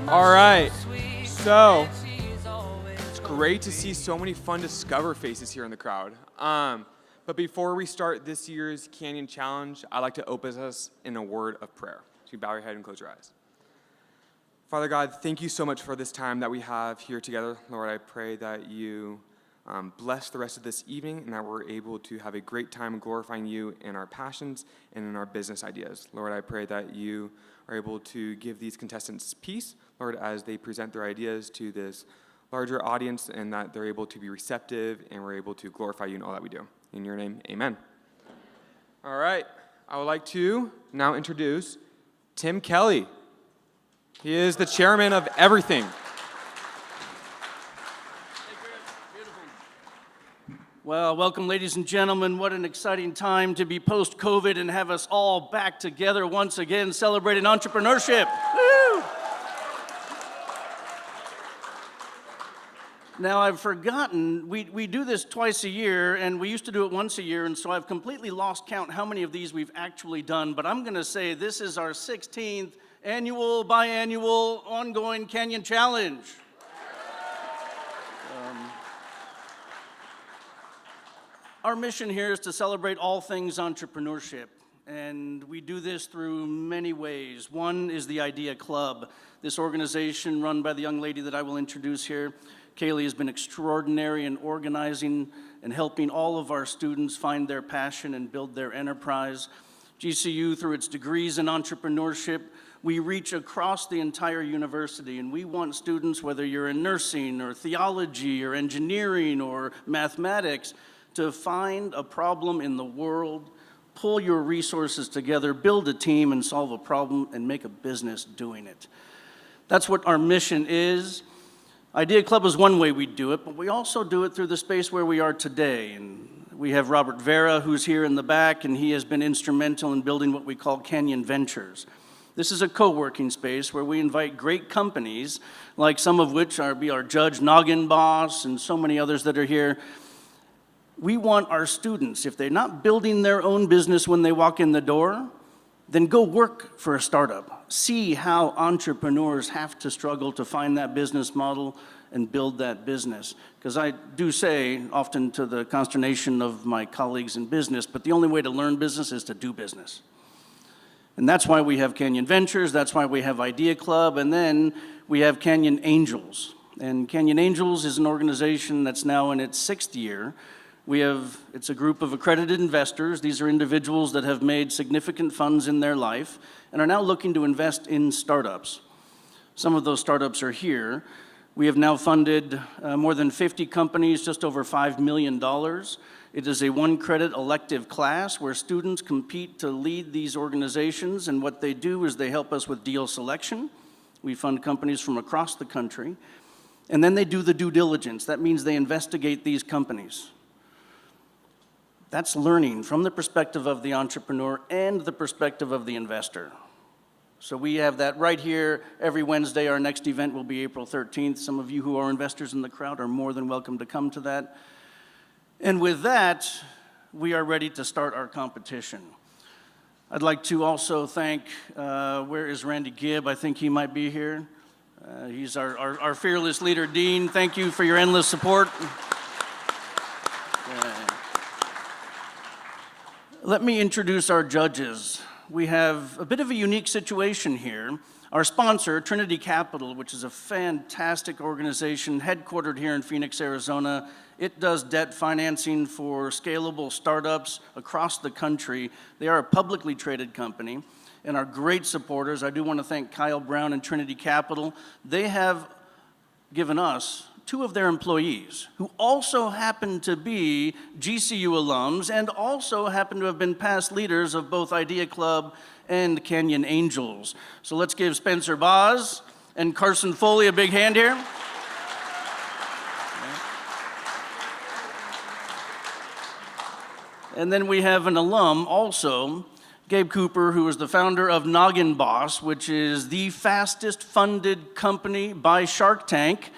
All right, so it's great to see so many fun Discover faces here in the crowd. But before we start this year's Canyon Challenge, I'd like to open us in a word of prayer. So you bow your head and close your eyes. Father God, thank you so much for this time that we have here together. Lord, I pray that you bless the rest of this evening and that we're able to have a great time glorifying you in our passions and in our business ideas. Lord, I pray that you are able to give these contestants peace, Lord, as they present their ideas to this larger audience, and that they're able to be receptive and we're able to glorify you in all that we do. In your name, amen. All right, I would like to now introduce Tim Kelly. He is the chairman of everything. Well, welcome, ladies and gentlemen. What an exciting time to be post-COVID and have us all back together once again celebrating entrepreneurship. Woo! Now, I've forgotten, we do this twice a year, and we used to do it once a year, and so I've completely lost count how many of these we've actually done, but I'm going to say this is our 16th annual, biannual, ongoing Canyon Challenge. Our mission here is to celebrate all things entrepreneurship, and we do this through many ways. One is the Idea Club, this organization run by the young lady that I will introduce here. Kaylee has been extraordinary in organizing and helping all of our students find their passion and build their enterprise. GCU, through its degrees in entrepreneurship, we reach across the entire university, and we want students, whether you're in nursing or theology or engineering or mathematics, to find a problem in the world, pull your resources together, build a team, and solve a problem, and make a business doing it. That's what our mission is. Idea Club is one way we do it, but we also do it through the space where we are today. And we have Robert Vera, who's here in the back, and he has been instrumental in building what we call Canyon Ventures. This is a co-working space where we invite great companies, like some of which are our judge, Noggin boss, and so many others that are here. We want our students, if they're not building their own business when they walk in the door, then go work for a startup. See how entrepreneurs have to struggle to find that business model and build that business. Because I do say, often to the consternation of my colleagues in business, but the only way to learn business is to do business. And that's why we have Canyon Ventures, that's why we have Idea Club, and then we have Canyon Angels. And Canyon Angels is an organization that's now in its 6th year. It's a group of accredited investors. These are individuals that have made significant funds in their life and are now looking to invest in startups. Some of those startups are here. We have now funded more than 50 companies, just over $5 million. It is a one-credit elective class where students compete to lead these organizations, and what they do is they help us with deal selection. We fund companies from across the country, and then they do the due diligence. That means they investigate these companies. That's learning from the perspective of the entrepreneur and the perspective of the investor. So we have that right here every Wednesday. Our next event will be April 13th. Some of you who are investors in the crowd are more than welcome to come to that. And with that, we are ready to start our competition. I'd like to also thank, where is Randy Gibb? I think he might be here. He's our fearless leader, Dean. Thank you for your endless support. Let me introduce our judges. We have a bit of a unique situation here. Our sponsor, Trinity Capital, which is a fantastic organization headquartered here in Phoenix, Arizona. It does debt financing for scalable startups across the country. They are a publicly traded company and are great supporters. I do want to thank Kyle Brown and Trinity Capital. They have given us 2 of their employees who also happen to be GCU alums and also happen to have been past leaders of both Idea Club and Canyon Angels. So let's give Spencer Boz and Carson Foley a big hand here. And then we have an alum also, Gabe Cooper, who is the founder of Noggin Boss, which is the fastest funded company by Shark Tank,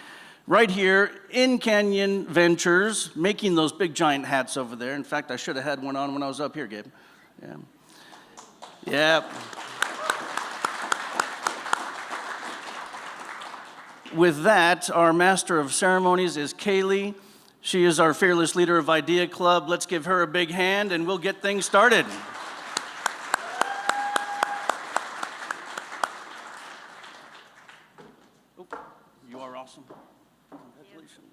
right here in Canyon Ventures, making those big giant hats over there. In fact, I should have had one on when I was up here, Gabe. Yeah. With that, our Master of Ceremonies is Kaylee. She is our fearless leader of Idea Club. Let's give her a big hand and we'll get things started. You are awesome. Congratulations.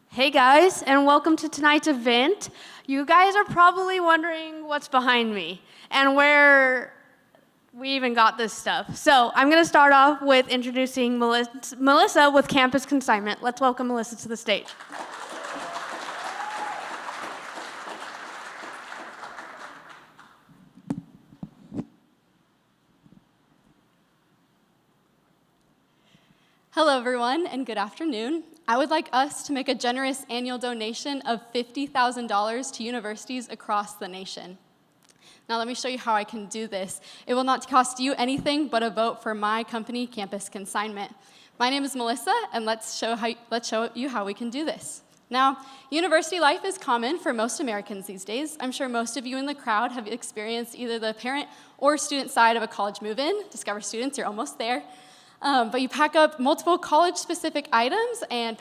Hey guys, and welcome to tonight's event. You guys are probably wondering what's behind me and where we even got this stuff. So I'm going to start off with introducing Melissa with Campus Consignment. Let's welcome Melissa to the stage. Hello, everyone, and good afternoon. I would like us to make a generous annual donation of $50,000 to universities across the nation. Now, let me show you how I can do this. It will not cost you anything but a vote for my company, Campus Consignment. My name is Melissa, and let's show you how we can do this. Now, university life is common for most Americans these days. I'm sure most of you in the crowd have experienced either the parent or student side of a college move-in. Discover students, you're almost there. But you pack up multiple college-specific items and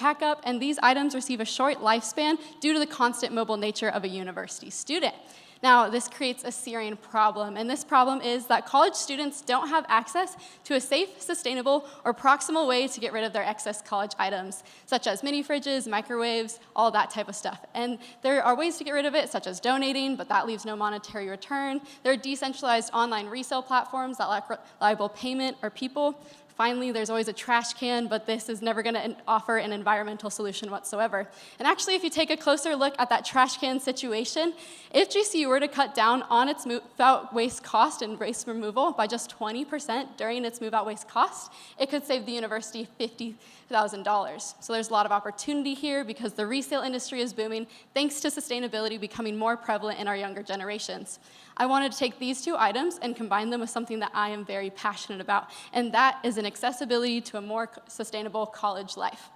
these items receive a short lifespan due to the constant mobile nature of a university student. Now, this creates a serious problem, and this problem is that college students don't have access to a safe, sustainable, or proximal way to get rid of their excess college items, such as mini fridges, microwaves, all that type of stuff. And there are ways to get rid of it, such as donating, but that leaves no monetary return. There are decentralized online resale platforms that lack reliable payment or people. Finally, there's always a trash can, but this is never going to offer an environmental solution whatsoever. And actually, if you take a closer look at that trash can situation, if GCU were to cut down on its move-out waste cost and waste removal by just 20% during its move-out waste cost, it could save the university $50,000. So there's a lot of opportunity here because the resale industry is booming thanks to sustainability becoming more prevalent in our younger generations. I wanted to take these two items and combine them with something that I am very passionate about, and that is an accessibility to a more sustainable college life.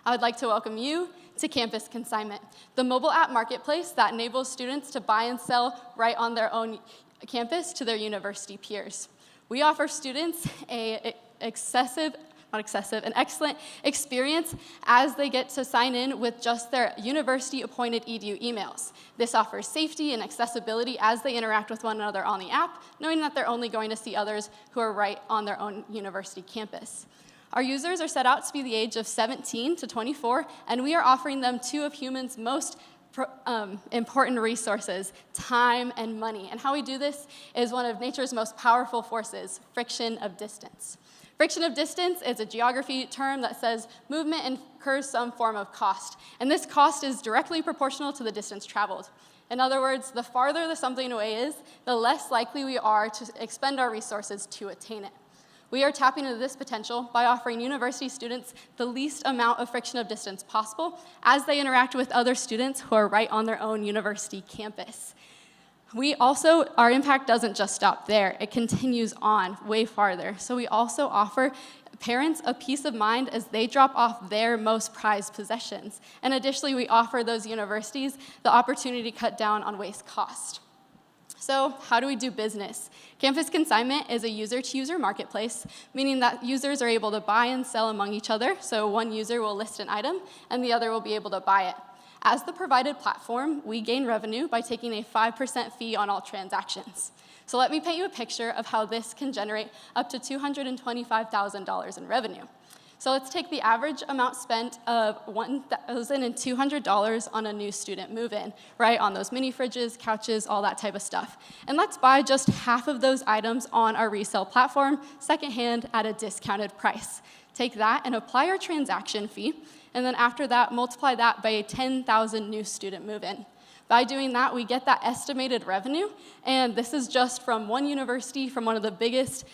I would like to welcome you to Campus Consignment, the mobile app marketplace that enables students to buy and sell right on their own campus to their university peers. We offer students an excellent experience as they get to sign in with just their university-appointed EDU emails. This offers safety and accessibility as they interact with one another on the app, knowing that they're only going to see others who are right on their own university campus. Our users are set out to be the age of 17 to 24, and we are offering them two of humans' most important resources, time and money. And how we do this is one of nature's most powerful forces, friction of distance. Friction of distance is a geography term that says movement incurs some form of cost, and this cost is directly proportional to the distance traveled. In other words, the farther the something away is, the less likely we are to expend our resources to attain it. We are tapping into this potential by offering university students the least amount of friction of distance possible as they interact with other students who are right on their own university campus. Our impact doesn't just stop there. It continues on way farther. So we also offer parents a peace of mind as they drop off their most prized possessions. And additionally, we offer those universities the opportunity to cut down on waste cost. So how do we do business? Campus Consignment is a user-to-user marketplace, meaning that users are able to buy and sell among each other. So one user will list an item, and the other will be able to buy it. As the provided platform, we gain revenue by taking a 5% fee on all transactions. So let me paint you a picture of how this can generate up to $225,000 in revenue. So let's take the average amount spent of $1,200 on a new student move-in, right, on those mini fridges, couches, all that type of stuff. And let's buy just half of those items on our resale platform, secondhand at a discounted price. Take that and apply our transaction fee, and then after that, multiply that by a 10,000 new student move-in. By doing that, we get that estimated revenue, and this is just from one university, from one of the biggest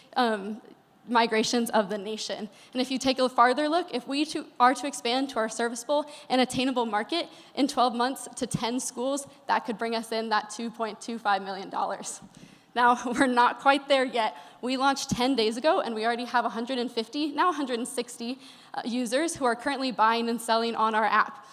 migrations of the nation. And if you take a farther look, if we are to expand to our serviceable and attainable market in 12 months to 10 schools, that could bring us in that $2.25 million. Now, we're not quite there yet. We launched 10 days ago, and we already have 150, now 160 users who are currently buying and selling on our app.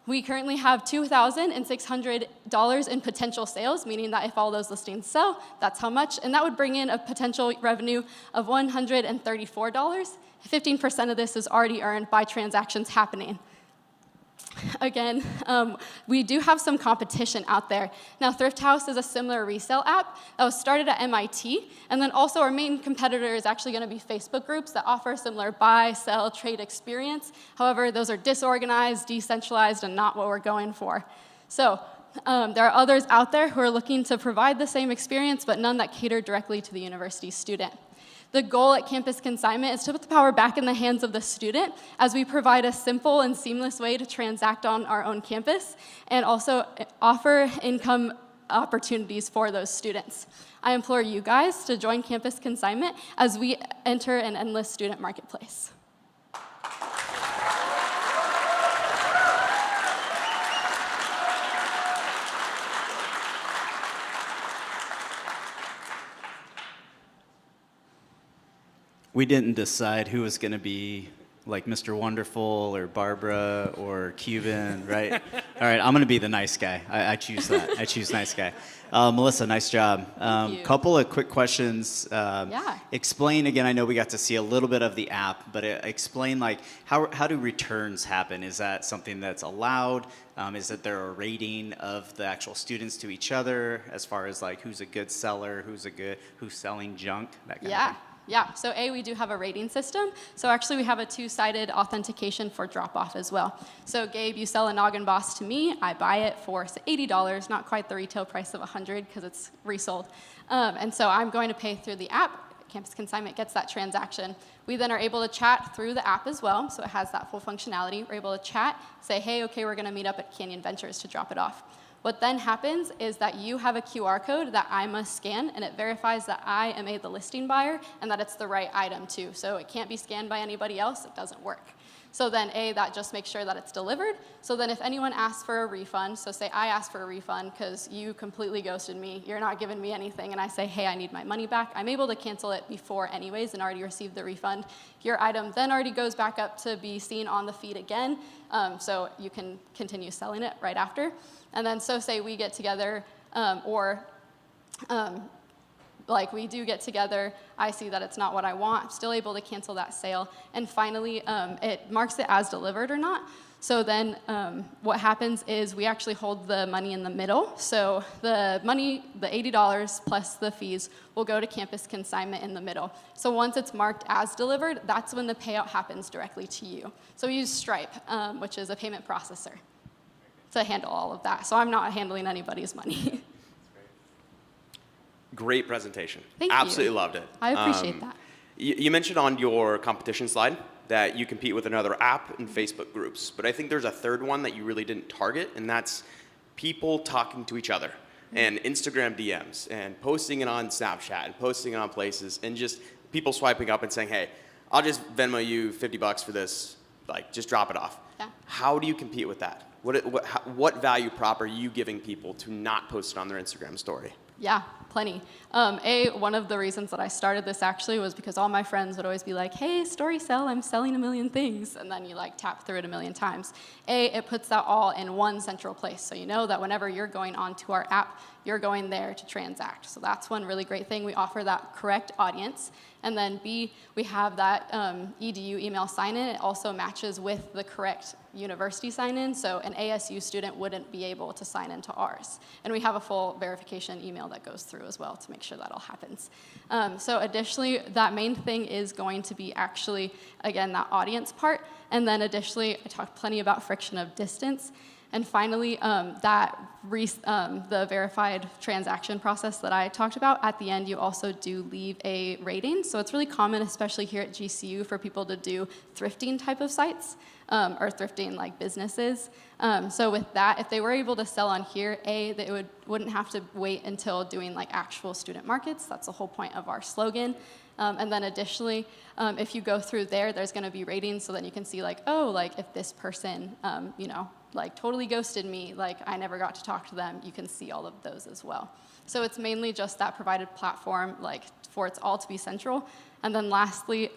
We currently have $2,600 in potential sales, meaning that if all those listings sell, that's how much, and that would bring in a potential revenue of $134. 15% of this is already earned by transactions happening. Again, we do have some competition out there. Now, Thrift House is a similar resale app that was started at MIT, and then also our main competitor is actually going to be Facebook groups that offer a similar buy, sell, trade experience. However, those are disorganized, decentralized, and not what we're going for. So there are others out there who are looking to provide the same experience, but none that cater directly to the university student. The goal at Campus Consignment is to put the power back in the hands of the student as we provide a simple and seamless way to transact on our own campus and also offer income opportunities for those students. I implore you guys to join Campus Consignment as we enter an endless student marketplace. We didn't decide who was going to be like Mr. Wonderful or Barbara or Cuban, right? All right, I'm going to be the nice guy. I choose that. I choose nice guy. Melissa, nice job. Thank you. Couple of quick questions. Yeah. Explain again, I know we got to see a little bit of the app, but explain like how do returns happen? Is that something that's allowed? Is it there a rating of the actual students to each other as far as like who's a good seller, who's selling junk, that kind of thing? Yeah, so we do have a rating system. So actually we have a two-sided authentication for drop-off as well. So Gabe, you sell a Noggin Boss to me, I buy it for $80, not quite the retail price of $100 because it's resold. And so I'm going to pay through the app. Campus Consignment gets that transaction. We then are able to chat through the app as well, so it has that full functionality. We're able to chat, say, hey, okay, we're gonna meet up at Canyon Ventures to drop it off. What then happens is that you have a QR code that I must scan, and it verifies that I am the listing buyer and that it's the right item too. So it can't be scanned by anybody else, it doesn't work. So then that just makes sure that it's delivered. So then if anyone asks for a refund, so say I ask for a refund because you completely ghosted me, you're not giving me anything, and I say, hey, I need my money back, I'm able to cancel it before anyways and already receive the refund. Your item then already goes back up to be seen on the feed again, so you can continue selling it right after. And then so say we get together like we do get together, I see that it's not what I want, I'm still able to cancel that sale, and finally it marks it as delivered or not. So then what happens is we actually hold the money in the middle. So the money, the $80 plus the fees, will go to Campus Consignment in the middle. So once it's marked as delivered, that's when the payout happens directly to you. So we use Stripe, which is a payment processor, to handle all of that. So I'm not handling anybody's money. Great presentation. Thank you. Absolutely loved it. I appreciate that. You mentioned on your competition slide that you compete with another app and Facebook groups, but I think there's a third one that you really didn't target, and that's people talking to each other and Instagram DMs and posting it on Snapchat and posting it on places and just people swiping up and saying, hey, I'll just Venmo you $50 for this, like just drop it off. Yeah. How do you compete with that? What value prop are you giving people to not post it on their Instagram story? Yeah, plenty. One of the reasons that I started this actually was because all my friends would always be like, hey, story sell, I'm selling a million things. And then you like tap through it a million times. It puts that all in one central place. So you know that whenever you're going onto our app, you're going there to transact. So that's one really great thing. We offer that correct audience. And then B, we have that EDU email sign-in. It also matches with the correct university sign-in, so an ASU student wouldn't be able to sign into ours. And we have a full verification email that goes through as well to make sure that all happens. So additionally, that main thing is going to be actually, again, that audience part. And then additionally, I talked plenty about friction of distance. And finally, the verified transaction process that I talked about, at the end you also do leave a rating. So it's really common, especially here at GCU, for people to do thrifting type of sites, or thrifting like businesses. So with that, if they were able to sell on here, they wouldn't have to wait until doing like actual student markets. That's the whole point of our slogan. And then additionally, if you go through there, there's gonna be ratings, so then you can see like, oh, like if this person, like totally ghosted me, like I never got to talk to them, you can see all of those as well. So it's mainly just that provided platform, like for it's all to be central. And then lastly,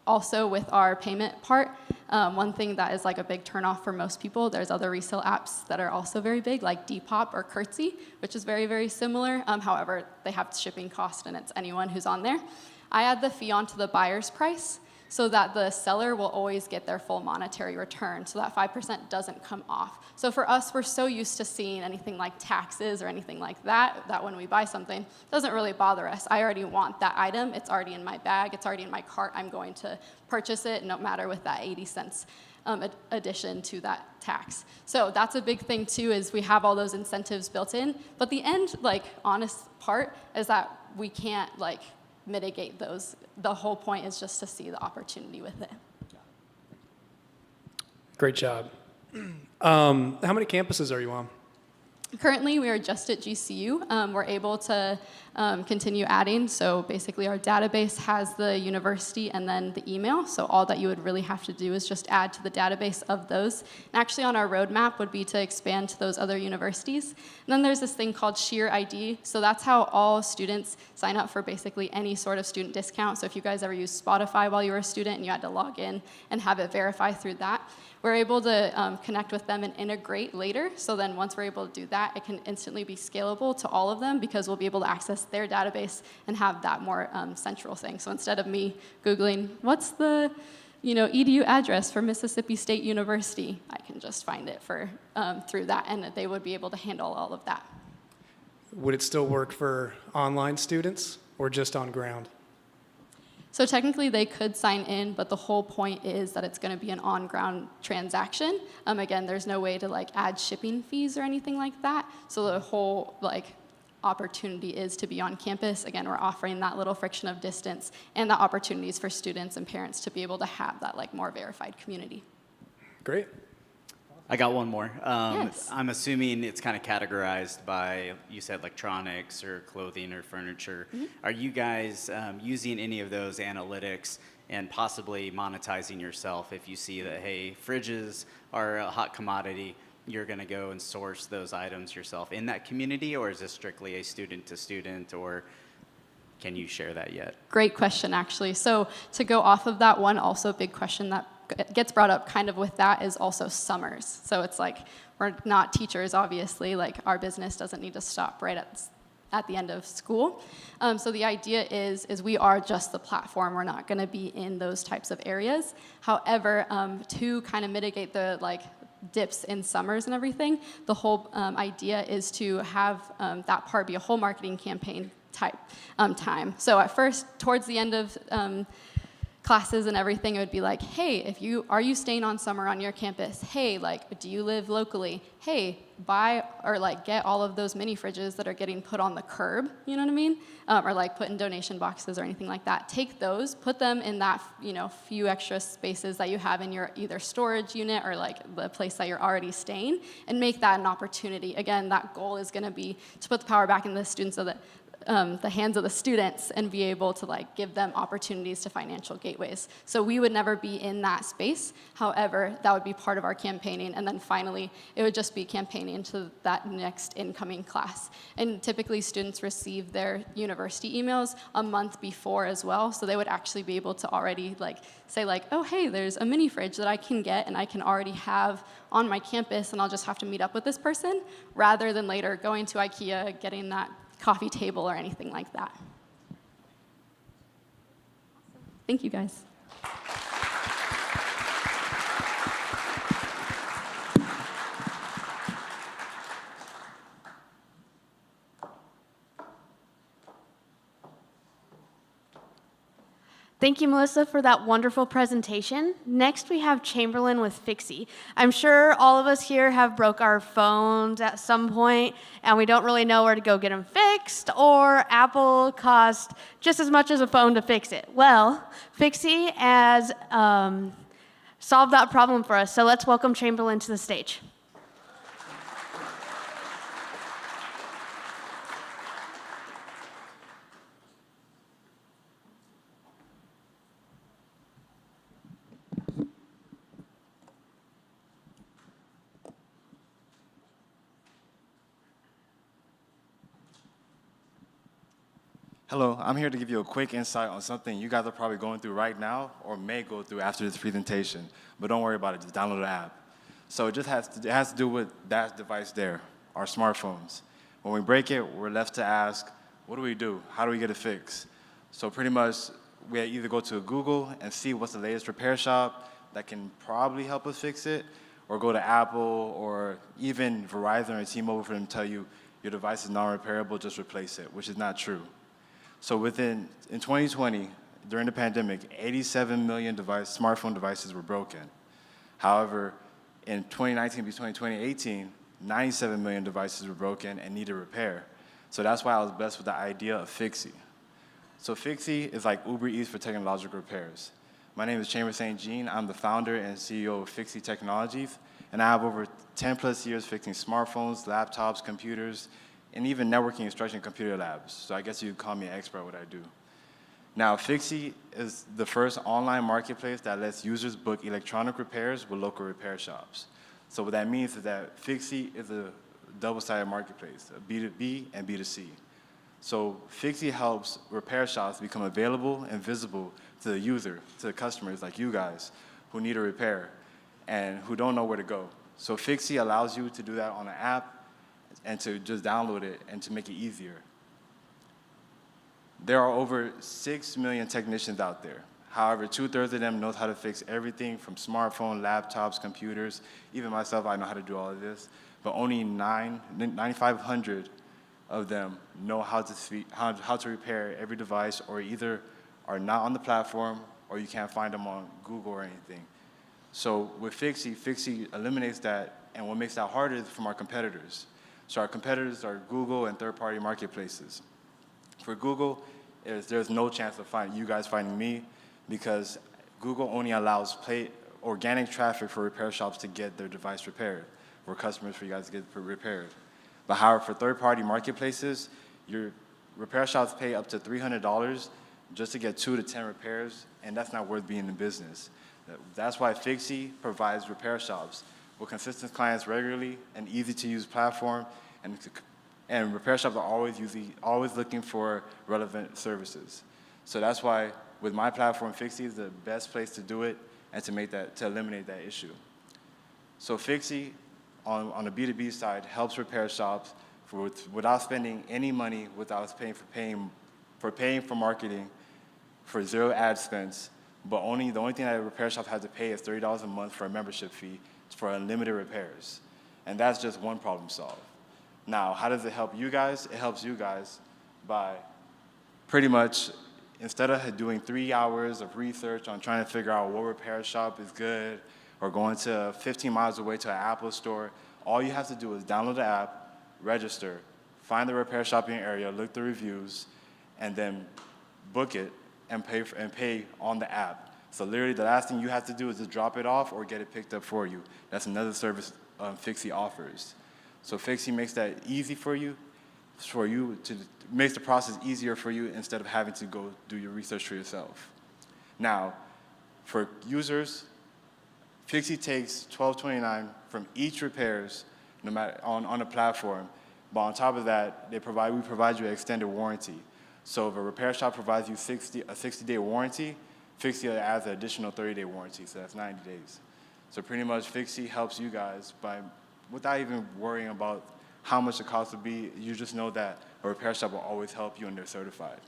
also with our payment part, one thing that is like a big turnoff for most people, there's other resale apps that are also very big, like Depop or Curtsy, which is very, very similar. However, they have shipping cost, and it's anyone who's on there. I add the fee onto the buyer's price so that the seller will always get their full monetary return, so that 5% doesn't come off. So for us, we're so used to seeing anything like taxes or anything like that, that when we buy something, it doesn't really bother us. I already want that item. It's already in my bag. It's already in my cart. I'm going to purchase it, no matter with that 80 cents addition to that tax. So that's a big thing too, is we have all those incentives built in. But the end, like, honest part is that we can't, like, mitigate those. The whole point is just to see the opportunity with it. Great job. How many campuses are you on? Currently, we are just at GCU. We're able to continue adding. So basically, our database has the university and then the email. So all that you would really have to do is just add to the database of those. And actually, on our roadmap would be to expand to those other universities. And then there's this thing called Sheer ID. So that's how all students sign up for basically any sort of student discount. So if you guys ever used Spotify while you were a student and you had to log in and have it verify through that, we're able to connect with them and integrate later. So then once we're able to do that, it can instantly be scalable to all of them because we'll be able to access their database and have that more central thing. So instead of me Googling, what's the edu address for Mississippi State University, I can just find it through that, and they would be able to handle all of that. Would it still work for online students or just on ground? So technically they could sign in, but the whole point is that it's going to be an on-ground transaction. Again, there's no way to like add shipping fees or anything like that. So the whole opportunity is to be on campus. Again, we're offering that little friction of distance and the opportunities for students and parents to be able to have that more verified community. Great. I got one more. Yes. I'm assuming it's kind of categorized by, you said electronics or clothing or furniture. Mm-hmm. Are you guys using any of those analytics and possibly monetizing yourself if you see that, hey, fridges are a hot commodity, you're going to go and source those items yourself in that community, or is this strictly a student-to-student, or can you share that yet? Great question, actually. So to go off of that one, also a big question that gets brought up kind of with that is also summers. So it's like, we're not teachers, obviously. Like, our business doesn't need to stop right at the end of school. So the idea is we are just the platform. We're not going to be in those types of areas. However, to kind of mitigate the dips in summers and everything, the whole idea is to have that part be a whole marketing campaign type time. So at first, towards the end of classes and everything, it would be like, hey, are you staying on summer on your campus? Hey, do you live locally? Hey, buy or get all of those mini fridges that are getting put on the curb, you know what I mean? Or put in donation boxes or anything like that. Take those, put them in that, few extra spaces that you have in your either storage unit or the place that you're already staying, and make that an opportunity. Again, that goal is gonna be to put the power back in the students so that the hands of the students and be able to give them opportunities to financial gateways. So we would never be in that space. However, that would be part of our campaigning. And then finally, it would just be campaigning to that next incoming class. And typically students receive their university emails a month before as well. So they would actually be able to already say oh, hey, there's a mini fridge that I can get and I can already have on my campus, and I'll just have to meet up with this person, rather than later going to IKEA, getting that coffee table or anything like that. Thank you, guys. Thank you, Melissa, for that wonderful presentation. Next, we have Chamberlain with Fixie. I'm sure all of us here have broke our phones at some point, and we don't really know where to go get them fixed, or Apple cost just as much as a phone to fix it. Well, Fixie has solved that problem for us, so let's welcome Chamberlain to the stage. Hello, I'm here to give you a quick insight on something you guys are probably going through right now or may go through after this presentation, but don't worry about it, just download the app. So it has to do with that device there, our smartphones. When we break it, we're left to ask, what do we do? How do we get it fixed? So pretty much, we either go to Google and see what's the latest repair shop that can probably help us fix it, or go to Apple or even Verizon or T-Mobile for them to tell you your device is non-repairable, just replace it, which is not true. So in 2020, during the pandemic, 87 million smartphone devices were broken. However, in 2019 between 2018, 97 million devices were broken and needed repair. So that's why I was blessed with the idea of Fixie. So Fixie is like Uber Eats for technological repairs. My name is Chambers St. Jean. I'm the founder and CEO of Fixie Technologies, and I have over 10 plus years fixing smartphones, laptops, computers, and even networking instruction computer labs. So I guess you could call me an expert at what I do. Now, Fixie is the first online marketplace that lets users book electronic repairs with local repair shops. So what that means is that Fixie is a double-sided marketplace, a B2B and B2C. So Fixie helps repair shops become available and visible to the user, to the customers like you guys who need a repair and who don't know where to go. So Fixie allows you to do that on an app and to just download it and to make it easier. There are over 6 million technicians out there. However, 2/3 of them knows how to fix everything from smartphone, laptops, computers. Even myself, I know how to do all of this. But only 9,500 of them know how to repair every device, or either are not on the platform or you can't find them on Google or anything. So with Fixie eliminates that, and what makes that harder is from our competitors. So our competitors are Google and third-party marketplaces. For Google, there's no chance of you guys finding me, because Google only allows organic traffic for repair shops to get their device repaired, or customers for you guys to get repaired. But however, for third-party marketplaces, your repair shops pay up to $300 just to get 2 to 10 repairs, and that's not worth being in business. That's why Fixie provides repair shops with consistent clients regularly, an easy-to-use platform, and repair shops are always looking for relevant services. So that's why with my platform, Fixie is the best place to do it and to eliminate that issue. So Fixie, on the B2B side, helps repair shops without spending any money, without paying for marketing, for zero ad expense, but the only thing that a repair shop has to pay is $30 a month for a membership fee for unlimited repairs. And that's just one problem solved. Now, how does it help you guys? It helps you guys by pretty much, instead of doing 3 hours of research on trying to figure out what repair shop is good, or going to 15 miles away to an Apple store, all you have to do is download the app, register, find the repair shop in your area, look the reviews, and then book it and pay on the app. So literally the last thing you have to do is just drop it off or get it picked up for you. That's another service Fixie offers. So Fixie makes that easy makes the process easier for you instead of having to go do your research for yourself. Now, for users, Fixie takes $12.29 from each repairs, no matter on the platform. But on top of that, we provide you an extended warranty. So if a repair shop provides you a 60-day warranty, Fixie adds an additional 30-day warranty, so that's 90 days. So pretty much Fixie helps you guys without even worrying about how much the cost would be. You just know that a repair shop will always help you and they're certified.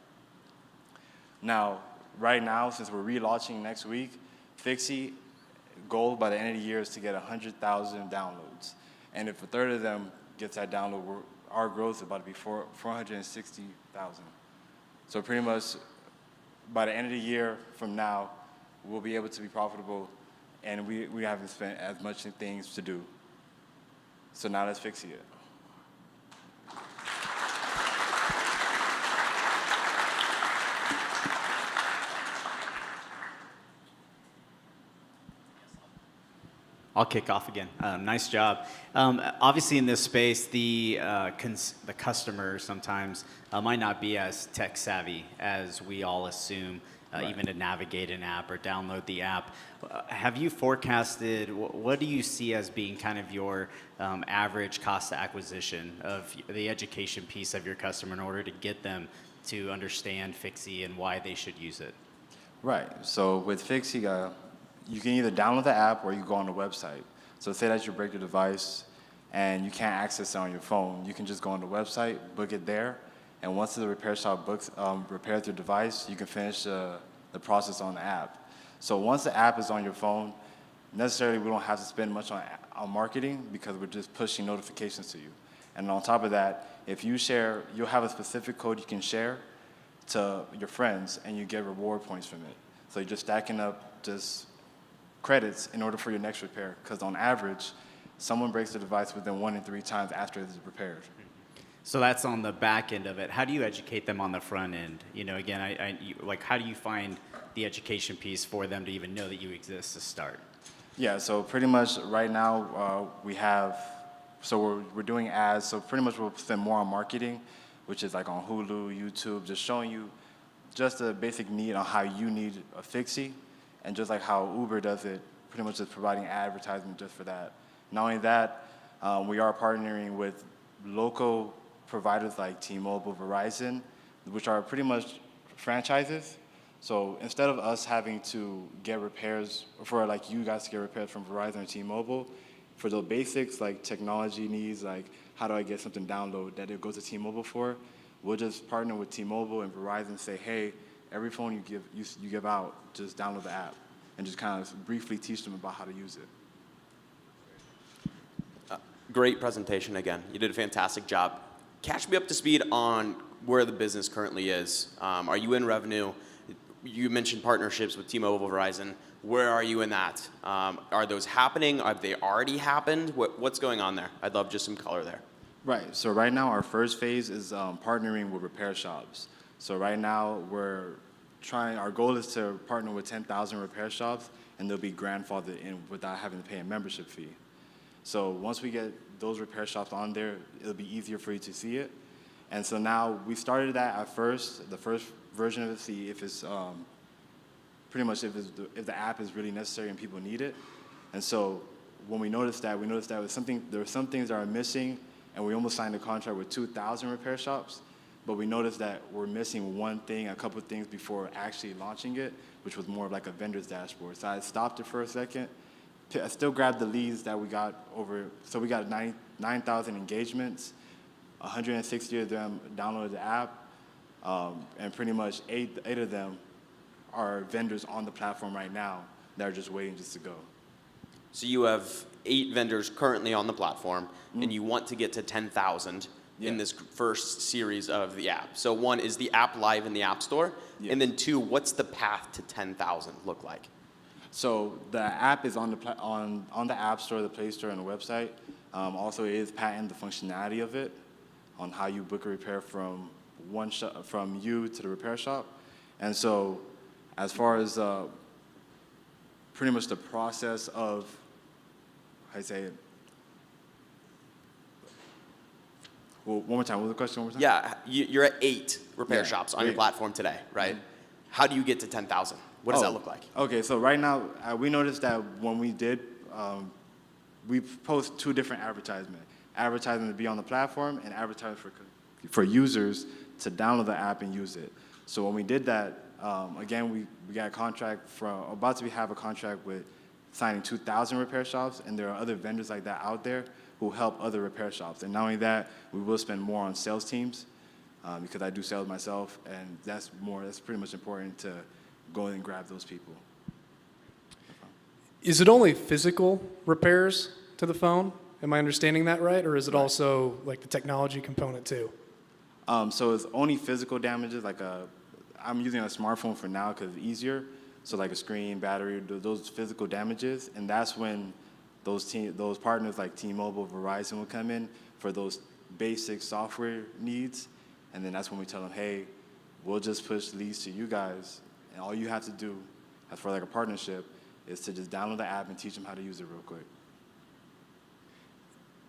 Now, right now, since we're relaunching next week, Fixie goal by the end of the year is to get 100,000 downloads. And if a third of them gets that download, our growth is about to be 460,000. So pretty much by the end of the year from now, we'll be able to be profitable, and we haven't spent as much things to do. So now let's fix it. I'll kick off again. Nice job. Obviously, in this space, the customer sometimes might not be as tech savvy as we all assume, right, even to navigate an app or download the app. Have you forecasted, what do you see as being kind of your average cost of acquisition of the education piece of your customer in order to get them to understand Fixie and why they should use it? Right. So with Fixie, you can either download the app or you go on the website. So say that you break your device and you can't access it on your phone, you can just go on the website, book it there, and once the repair shop repairs your device, you can finish the process on the app. So once the app is on your phone, necessarily we don't have to spend much on marketing because we're just pushing notifications to you. And on top of that, if you share, you'll have a specific code you can share to your friends and you get reward points from it. So you're just stacking up just credits in order for your next repair, because on average, someone breaks the device within 1 in 3 times after it's repaired. So that's on the back end of it. How do you educate them on the front end? You know, again, like, how do you find the education piece for them to even know that you exist to start? Yeah, so pretty much right now we're doing ads, so pretty much we'll spend more on marketing, which is like on Hulu, YouTube, just showing you just a basic need on how you need a Fixie, and just like how Uber does it, pretty much just providing advertisement just for that. Not only that, we are partnering with local providers like T-Mobile, Verizon, which are pretty much franchises. So instead of us having to get repairs, for like you guys to get repairs from Verizon or T-Mobile, for the basics like technology needs, like how do I get something downloaded that it goes to T-Mobile for, we'll just partner with T-Mobile and Verizon and say, hey, every phone you give out, just download the app and just kind of briefly teach them about how to use it. Great presentation again. You did a fantastic job. Catch me up to speed on where the business currently is. Are you in revenue? You mentioned partnerships with T-Mobile, Verizon. Where are you in that? Are those happening? Have they already happened? What's going on there? I'd love just some color there. Right. So right now our first phase is partnering with repair shops. So right now our goal is to partner with 10,000 repair shops, and they'll be grandfathered in without having to pay a membership fee. So once we get those repair shops on there, it'll be easier for you to see it. And so now we started that at first, the first version of it, see if it's pretty much if the app is really necessary and people need it. And so when we noticed that there were some things that are missing, and we almost signed a contract with 2,000 repair shops, but we noticed that we're missing one thing, a couple of things before actually launching it, which was more of like a vendor's dashboard. So I stopped it for a second. I still grabbed the leads that we got so we got 9,000 engagements, 160 of them downloaded the app, and pretty much eight of them are vendors on the platform right now that are just waiting just to go. So you have 8 vendors currently on the platform, and you want to get to 10,000 in this first series of the app. So 1, is the app live in the App Store? Yes. And then 2, what's the path to 10,000 look like? So the app is on the App Store, the Play Store, and the website. Also, it is patented the functionality of it on how you book a repair from you to the repair shop. And so as far as pretty much the process of, how do you say it? Well, one more time, what was the question one more time? Yeah, you're at 8 repair Yeah, shops on your 8. platform today, right? How do you get to 10,000? What does that look like? Okay, so right now, we noticed that when we did, we post 2 different advertisements. Advertising to be on the platform and advertising for users to download the app and use it. So when we did that, again, we got a contract have a contract with signing 2,000 repair shops, and there are other vendors like that out there who help other repair shops. And not only that, we will spend more on sales teams because I do sales myself, and that's pretty much important to go and grab those people. Is it only physical repairs to the phone? Am I understanding that right? Or is it also like the technology component too? So it's only physical damages, I'm using a smartphone for now because it's easier. So like a screen, battery, those physical damages, and that's when those partners like T-Mobile, Verizon will come in for those basic software needs, and then that's when we tell them, hey, we'll just push leads to you guys, and all you have to do, as for like a partnership, is to just download the app and teach them how to use it real quick.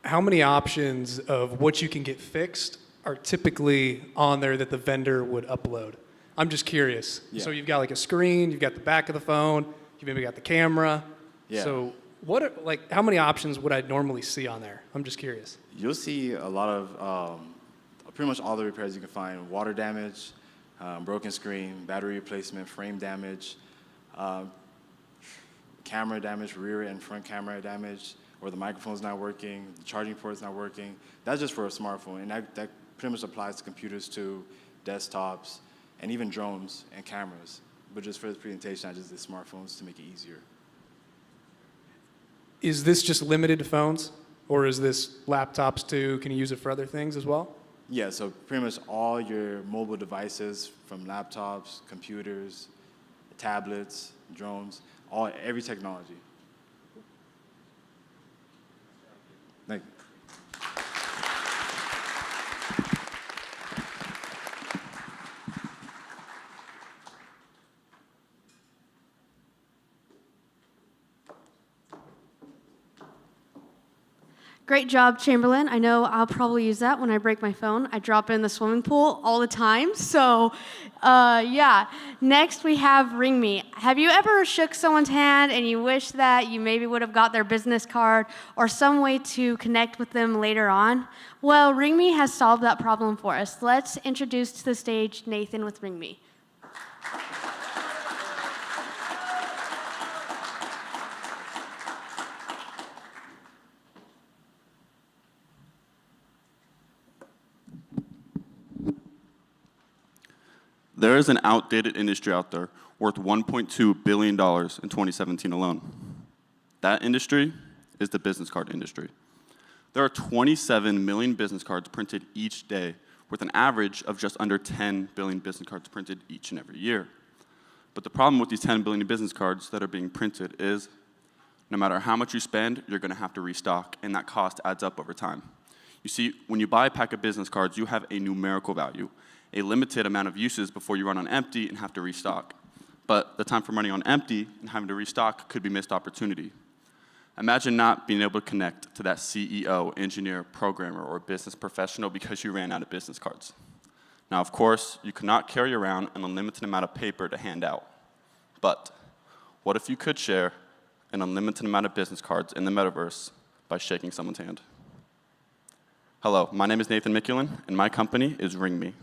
How many options of what you can get fixed are typically on there that the vendor would upload? I'm just curious. Yeah. So you've got like a screen, you've got the back of the phone, you've maybe got the camera. Yeah. So how many options would I normally see on there? I'm just curious. You'll see a lot of, pretty much all the repairs you can find, water damage, broken screen, battery replacement, frame damage, camera damage, rear and front camera damage, or the microphone's not working, the charging port's not working. That's just for a smartphone, and that pretty much applies to computers too, desktops, and even drones and cameras. But just for this presentation, I just did smartphones to make it easier. Is this just limited to phones, or is this laptops too? Can you use it for other things as well? Yeah, so pretty much all your mobile devices, from laptops, computers, tablets, drones, every technology. Thank you. Great job, Chamberlain. I know I'll probably use that when I break my phone. I drop it in the swimming pool all the time. So, yeah. Next, we have Ring Me. Have you ever shook someone's hand and you wish that you maybe would have got their business card or some way to connect with them later on? Well, Ring Me has solved that problem for us. Let's introduce to the stage Nathan with Ring Me. There is an outdated industry out there worth $1.2 billion in 2017 alone. That industry is the business card industry. There are 27 million business cards printed each day, with an average of just under 10 billion business cards printed each and every year. But the problem with these 10 billion business cards that are being printed is no matter how much you spend, you're going to have to restock, and that cost adds up over time. You see, when you buy a pack of business cards, you have a numerical value, a limited amount of uses before you run on empty and have to restock. But the time from running on empty and having to restock could be missed opportunity. Imagine not being able to connect to that CEO, engineer, programmer, or business professional because you ran out of business cards. Now, of course, you cannot carry around an unlimited amount of paper to hand out. But what if you could share an unlimited amount of business cards in the metaverse by shaking someone's hand? Hello, my name is Nathan Mikulin, and my company is Ring Me.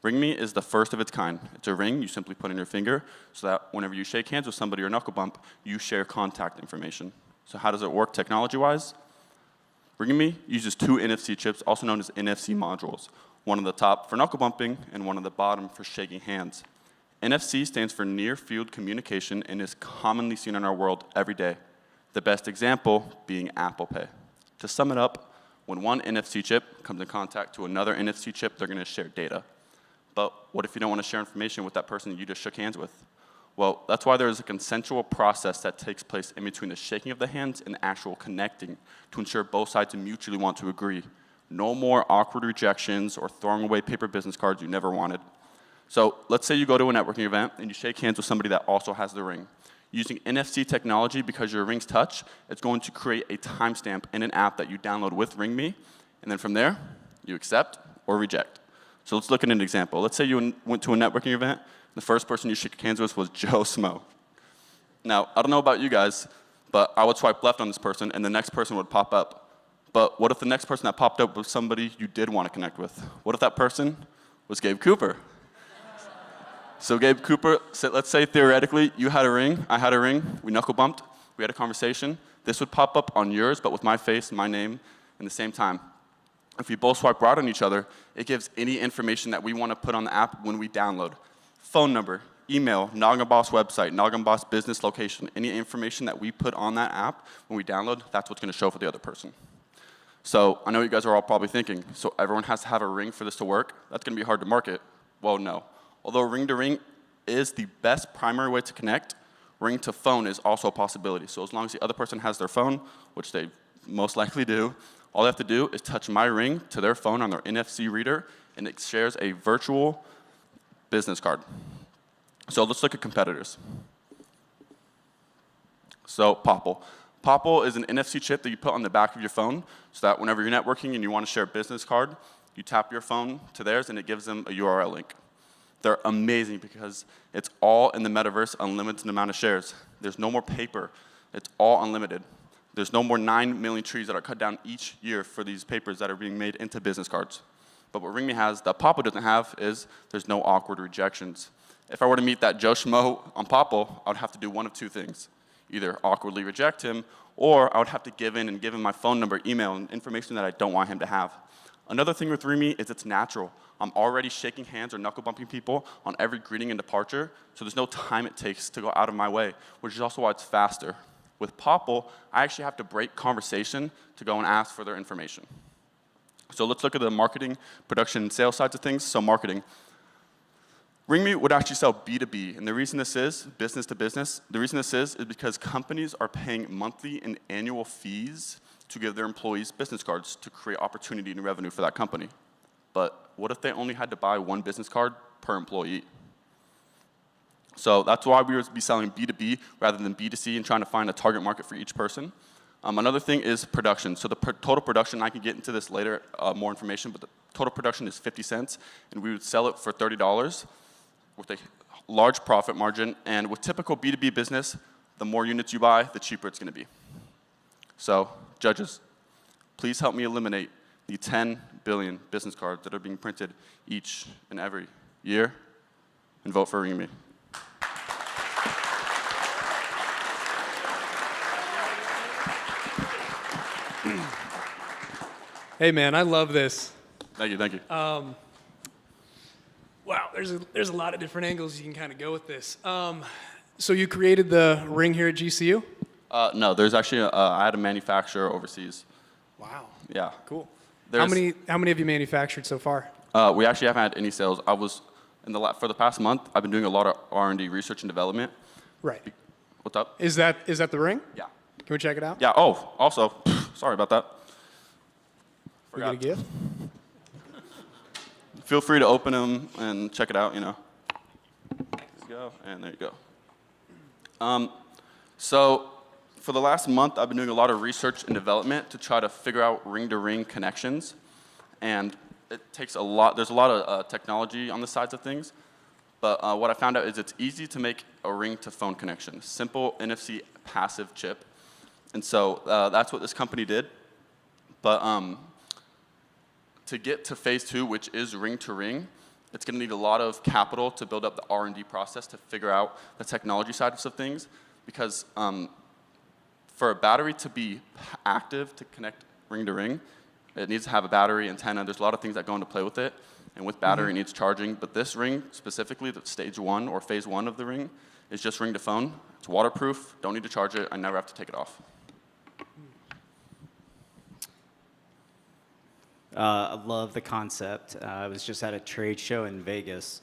Ring Me is the first of its kind. It's a ring you simply put in your finger so that whenever you shake hands with somebody or knuckle bump, you share contact information. So how does it work technology-wise? Ring Me uses two NFC chips, also known as NFC modules, one on the top for knuckle bumping and one on the bottom for shaking hands. NFC stands for Near Field Communication and is commonly seen in our world every day, the best example being Apple Pay. To sum it up, when one NFC chip comes in contact to another NFC chip, they're going to share data. But what if you don't want to share information with that person you just shook hands with? Well, that's why there is a consensual process that takes place in between the shaking of the hands and the actual connecting to ensure both sides mutually want to agree. No more awkward rejections or throwing away paper business cards you never wanted. So let's say you go to a networking event and you shake hands with somebody that also has the ring. Using NFC technology, because your rings touch, it's going to create a timestamp in an app that you download with Ring Me, and then from there, you accept or reject. So let's look at an example. Let's say you went to a networking event. The first person you shook hands with was Joe Smo. Now, I don't know about you guys, but I would swipe left on this person, and the next person would pop up. But what if the next person that popped up was somebody you did want to connect with? What if that person was Gabe Cooper? So Gabe Cooper, let's say theoretically you had a ring, I had a ring, we knuckle bumped, we had a conversation. This would pop up on yours, but with my face, my name, in the same time. If we both swipe right on each other, it gives any information that we want to put on the app when we download. Phone number, email, Noggin Boss website, Noggin Boss business location, any information that we put on that app when we download, that's what's going to show for the other person. So I know you guys are all probably thinking, so everyone has to have a ring for this to work? That's going to be hard to market. Well, no. Although ring-to-ring is the best primary way to connect, ring-to-phone is also a possibility. So as long as the other person has their phone, which they most likely do, all they have to do is touch my ring to their phone on their NFC reader, and it shares a virtual business card. So let's look at competitors. So Popple. Popple is an NFC chip that you put on the back of your phone so that whenever you're networking and you want to share a business card, you tap your phone to theirs and it gives them a URL link. They're amazing because it's all in the metaverse, unlimited amount of shares. There's no more paper. It's all unlimited. There's no more 9 million trees that are cut down each year for these papers that are being made into business cards. But what RingMe has that Popple doesn't have is there's no awkward rejections. If I were to meet that Joe Schmo on Popple, I would have to do one of two things. Either awkwardly reject him, or I would have to give in and give him my phone number, email, and information that I don't want him to have. Another thing with RingMe is it's natural. I'm already shaking hands or knuckle bumping people on every greeting and departure, so there's no time it takes to go out of my way, which is also why it's faster. With Popple, I actually have to break conversation to go and ask for their information. So let's look at the marketing, production, and sales sides of things. So marketing. RingMe would actually sell B2B, and the reason this is, business to business, the reason this is because companies are paying monthly and annual fees to give their employees business cards to create opportunity and revenue for that company. But what if they only had to buy one business card per employee? So that's why we would be selling B2B rather than B2C and trying to find a target market for each person. Another thing is production. So the total production, I can get into this later, more information, but the total production is 50 cents, and we would sell it for $30 with a large profit margin. And with typical B2B business, the more units you buy, the cheaper it's going to be. So, judges, please help me eliminate the 10 billion business cards that are being printed each and every year, and vote for RingMe. Hey, man, I love this. Thank you, thank you. Wow, there's a lot of different angles you can kind of go with this. So you created the ring here at GCU? No, there's actually, I had a manufacturer overseas. Wow. Yeah. Cool. There's, How many have you manufactured so far? We actually haven't had any sales. I was, for the past month, I've been doing a lot of R&D, research and development. Right. What's up? Is that the ring? Yeah. Can we check it out? Yeah, oh, also, sorry about that. We get a gift? Feel free to open them and check it out, you know. There you go, and there you go. So for the last month, I've been doing a lot of research and development to try to figure out ring-to-ring connections. And it takes a lot, there's a lot of technology on the sides of things. But what I found out is it's easy to make a ring-to-phone connection. Simple NFC passive chip. And so that's what this company did. But to get to phase 2, which is ring-to-ring, it's going to need a lot of capital to build up the R&D process to figure out the technology side of things. Because for a battery to be active to connect ring-to-ring, it needs to have a battery, antenna. There's a lot of things that go into play with it. And with battery, it needs charging. But this ring, specifically, the stage 1 or phase 1 of the ring, is just ring-to-phone. It's waterproof. Don't need to charge it. I never have to take it off. I love the concept. I was just at a trade show in Vegas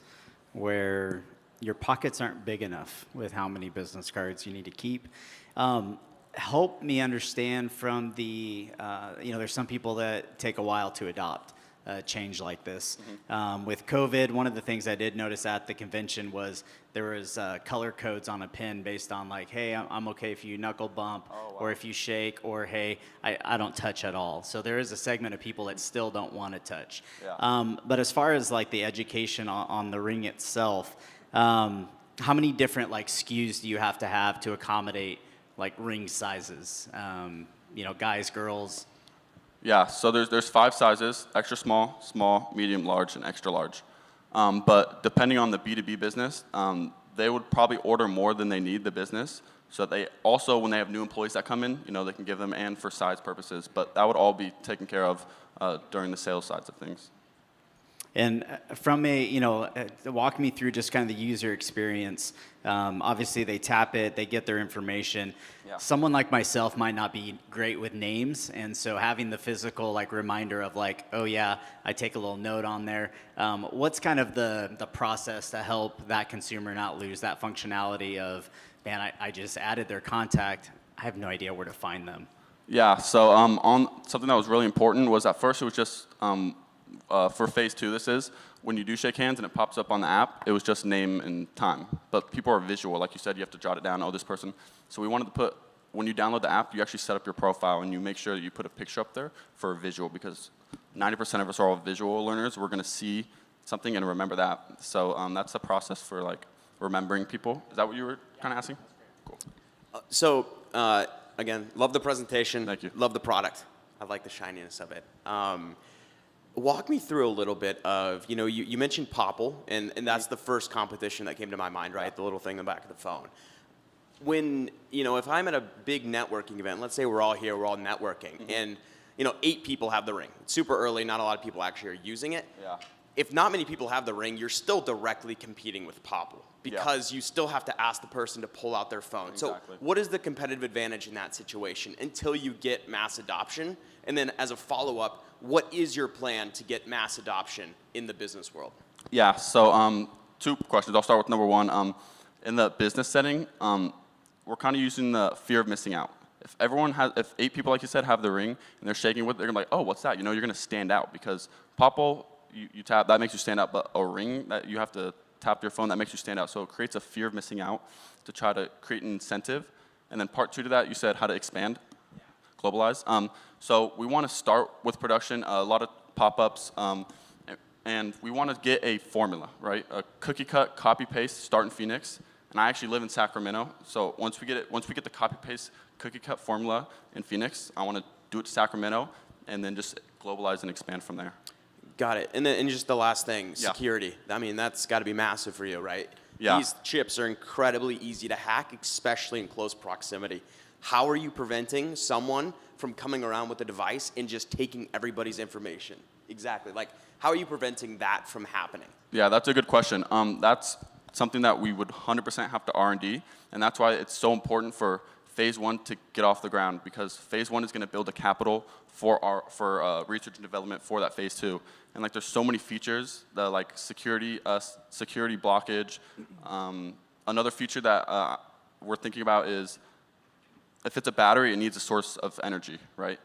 where your pockets aren't big enough with how many business cards you need to keep. Help me understand from the, there's some people that take a while to adopt a change like this. With COVID, one of the things I did notice at the convention was there was color codes on a pin based on like, hey, I'm okay if you knuckle bump, or if you shake, or hey, I don't touch at all. So there is a segment of people that still don't want to touch. Yeah. But as far as like the education on the ring itself, how many different like SKUs do you have to accommodate like ring sizes? Guys, girls. Yeah, so there's 5 sizes: extra small, small, medium, large, and extra large. But depending on the B2B business, they would probably order more than they need the business. So that they also, when they have new employees that come in, they can give them and for size purposes. But that would all be taken care of during the sales sides of things. And from walk me through just kind of the user experience. Obviously, they tap it, they get their information. Yeah. Someone like myself might not be great with names, and so having the physical like reminder of like, oh yeah, I take a little note on there. What's kind of the process to help that consumer not lose that functionality of, man, I just added their contact, I have no idea where to find them. Yeah, so on something that was really important was at first it was just for phase 2, this is when you do shake hands and it pops up on the app, it was just name and time. But people are visual. Like you said, you have to jot it down, oh, this person. So we wanted to put, when you download the app, you actually set up your profile and you make sure that you put a picture up there for a visual, because 90% of us are all visual learners. We're going to see something and remember that. So that's the process for like remembering people. Is that what you were kind of asking? Cool. So again, love the presentation. Thank you. Love the product. I like the shininess of it. Walk me through a little bit of, you mentioned Popple, and that's the first competition that came to my mind, right? The little thing in the back of the phone. When, if I'm at a big networking event, let's say we're all here, we're all networking, and, 8 people have the ring. It's super early, not a lot of people actually are using it. Yeah. If not many people have the ring, you're still directly competing with Popple because you still have to ask the person to pull out their phone. Exactly. So what is the competitive advantage in that situation until you get mass adoption? And then as a follow-up, what is your plan to get mass adoption in the business world? Yeah, so 2 questions. I'll start with number 1. In the business setting, we're kind of using the fear of missing out. If 8 people, like you said, have the ring and they're shaking with it, they're gonna be like, oh, what's that? You're gonna stand out because Popple, you tap, that makes you stand out, but a ring that you have to tap your phone, that makes you stand out. So it creates a fear of missing out to try to create an incentive. And then part 2 to that, you said how to expand, globalize. So we want to start with production, a lot of pop-ups, and we want to get a formula, right? A cookie cut, copy paste, start in Phoenix. And I actually live in Sacramento, so once we get the copy paste, cookie cut formula in Phoenix, I want to do it to Sacramento, and then just globalize and expand from there. Got it. And then just the last thing, security. I mean, that's got to be massive for you, right? Yeah. These chips are incredibly easy to hack, especially in close proximity. How are you preventing someone from coming around with a device and just taking everybody's information? Exactly. Like, how are you preventing that from happening? Yeah, that's a good question. That's something that we would 100% have to R&D, and that's why it's so important for phase 1 to get off the ground, because phase 1 is going to build a capital for research and development for that phase 2. And like, there's so many features that like security blockage. Another feature that we're thinking about is if it's a battery, it needs a source of energy, right?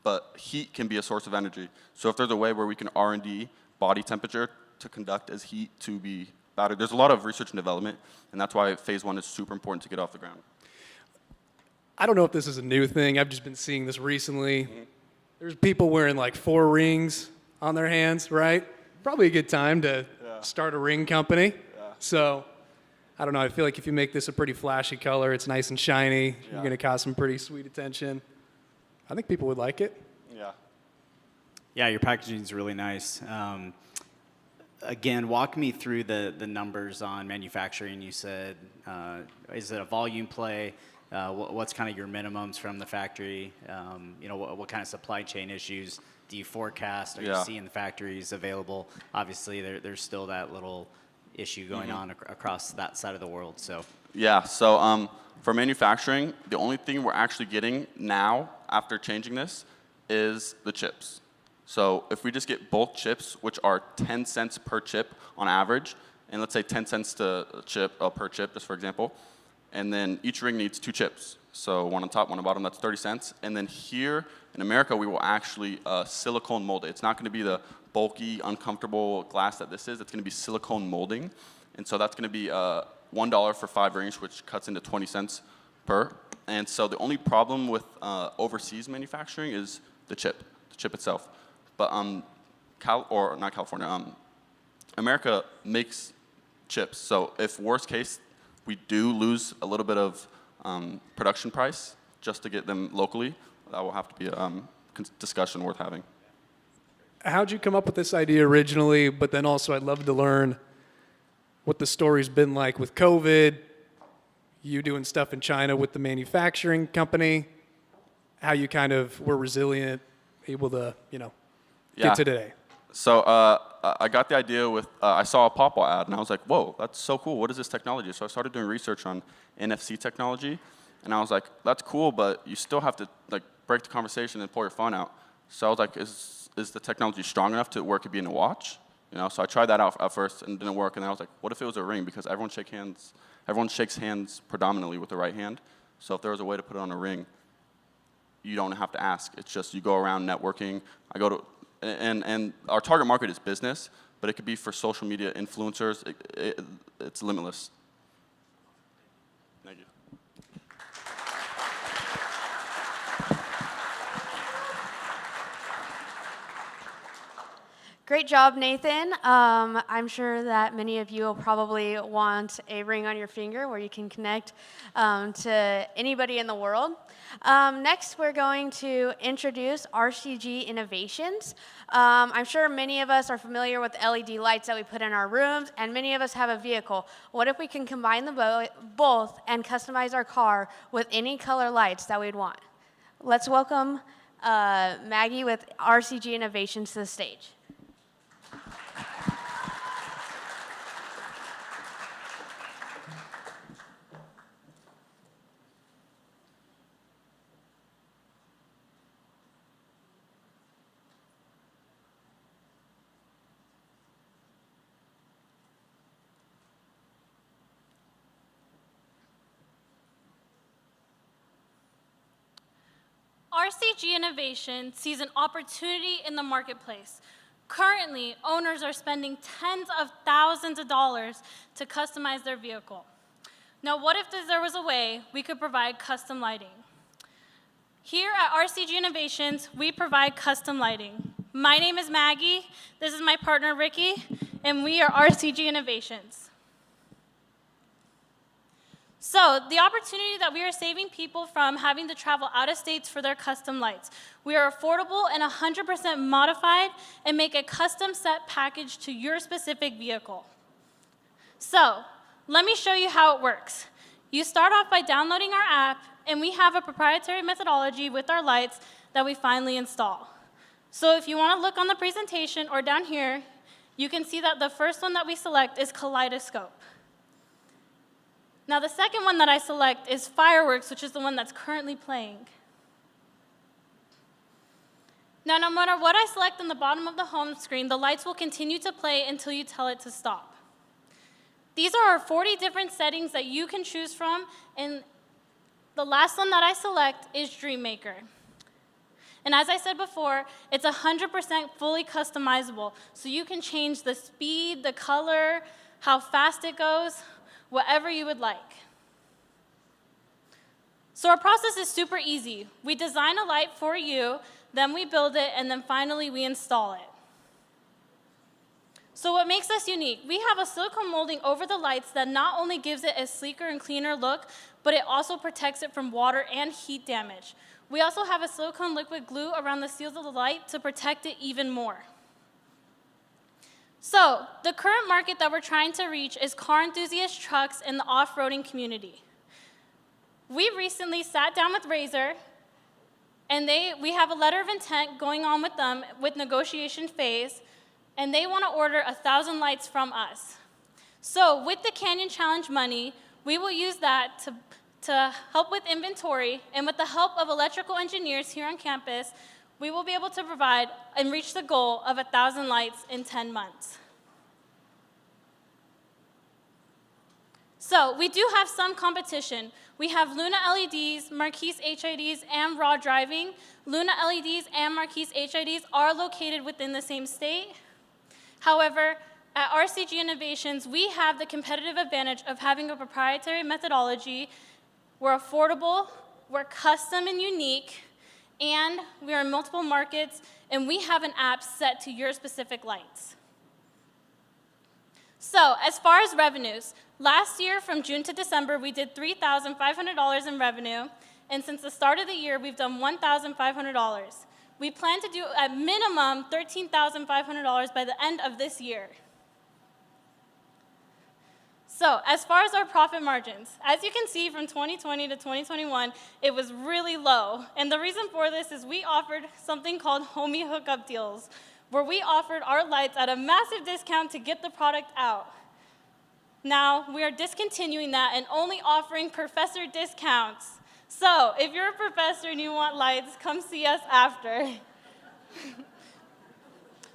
But heat can be a source of energy. So if there's a way where we can R&D body temperature to conduct as heat to be battery, there's a lot of research and development, and that's why phase 1 is super important to get off the ground. I don't know if this is a new thing. I've just been seeing this recently. There's people wearing like 4 rings on their hands, right? Probably a good time to start a ring company. So, I don't know. I feel like if you make this a pretty flashy color, it's nice and shiny, you're going to cause some pretty sweet attention. I think people would like it. Yeah. Yeah, your packaging is really nice. Again, walk me through the numbers on manufacturing. You said, is it a volume play? What's kind of your minimums from the factory? What kind of supply chain issues do you forecast? Are you seeing the factories available? Obviously, there's still that little issue going on across that side of the world. So Yeah, so for manufacturing, the only thing we're actually getting now after changing this is the chips. So if we just get bulk chips, which are 10 cents per chip on average, and let's say 10 cents per chip, just for example, and then each ring needs 2 chips. So 1 on top, 1 on bottom, that's 30 cents. And then here in America, we will actually silicone mold it. It's not going to be the bulky, uncomfortable glass that this is. It's going to be silicone molding. And so that's going to be $1 for 5 rings, which cuts into 20 cents per. And so the only problem with overseas manufacturing is the chip itself. But America makes chips. So if worst case, we do lose a little bit of production price just to get them locally, that will have to be a discussion worth having. How'd you come up with this idea originally? But then also, I'd love to learn what the story's been like with COVID, you doing stuff in China with the manufacturing company, how you kind of were resilient, able to, get to today. So I got the idea with, I saw a Popple ad, and I was like, whoa, that's so cool. What is this technology? So I started doing research on NFC technology, and I was like, that's cool, but you still have to break the conversation and pull your phone out. So I was like, is the technology strong enough to where it could be in a watch? So I tried that out at first, and it didn't work. And then I was like, what if it was a ring? Because everyone shakes hands predominantly with the right hand. So if there was a way to put it on a ring, you don't have to ask. It's just you go around networking. And our target market is business, but it could be for social media influencers. It's limitless. Thank you. Great job, Nathan. I'm sure that many of you will probably want a ring on your finger where you can connect to anybody in the world. Next, we're going to introduce RCG Innovations. I'm sure many of us are familiar with LED lights that we put in our rooms, and many of us have a vehicle. What if we can combine them both and customize our car with any color lights that we'd want? Let's welcome Maggie with RCG Innovations to the stage. RCG Innovation sees an opportunity in the marketplace. Currently, owners are spending tens of thousands of dollars to customize their vehicle. Now, what if there was a way we could provide custom lighting? Here at RCG Innovations, we provide custom lighting. My name is Maggie, this is my partner Ricky, and we are RCG Innovations. So the opportunity that we are saving people from having to travel out of states for their custom lights. We are affordable and 100% modified and make a custom set package to your specific vehicle. So let me show you how it works. You start off by downloading our app, and we have a proprietary methodology with our lights that we finally install. So if you want to look on the presentation or down here, you can see that the first one that we select is Kaleidoscope. Now, the second one that I select is Fireworks, which is the one that's currently playing. Now, no matter what I select on the bottom of the home screen, the lights will continue to play until you tell it to stop. These are our 40 different settings that you can choose from, and the last one that I select is Dreammaker. And as I said before, it's 100% fully customizable, so you can change the speed, the color, how fast it goes, whatever you would like. So our process is super easy. We design a light for you, then we build it, and then finally we install it. So what makes us unique? We have a silicone molding over the lights that not only gives it a sleeker and cleaner look, but it also protects it from water and heat damage. We also have a silicone liquid glue around the seals of the light to protect it even more. So, the current market that we're trying to reach is car enthusiast trucks in the off-roading community. We recently sat down with Razor, and we have a letter of intent going on with them with negotiation phase, and they want to order 1,000 lights from us. So, with the Canyon Challenge money, we will use that to help with inventory, and with the help of electrical engineers here on campus, we will be able to provide and reach the goal of 1,000 lights in 10 months. So we do have some competition. We have Luna LEDs, Marquise HIDs, and Raw Driving. Luna LEDs and Marquise HIDs are located within the same state. However, at RCG Innovations, we have the competitive advantage of having a proprietary methodology. We're affordable, we're custom and unique, and we are in multiple markets, and we have an app set to your specific lights. So, as far as revenues, last year from June to December, we did $3,500 in revenue, and since the start of the year, we've done $1,500. We plan to do at minimum $13,500 by the end of this year. So, as far as our profit margins, as you can see from 2020 to 2021, it was really low. And the reason for this is we offered something called homie hookup deals, where we offered our lights at a massive discount to get the product out. Now, we are discontinuing that and only offering professor discounts. So, if you're a professor and you want lights, come see us after.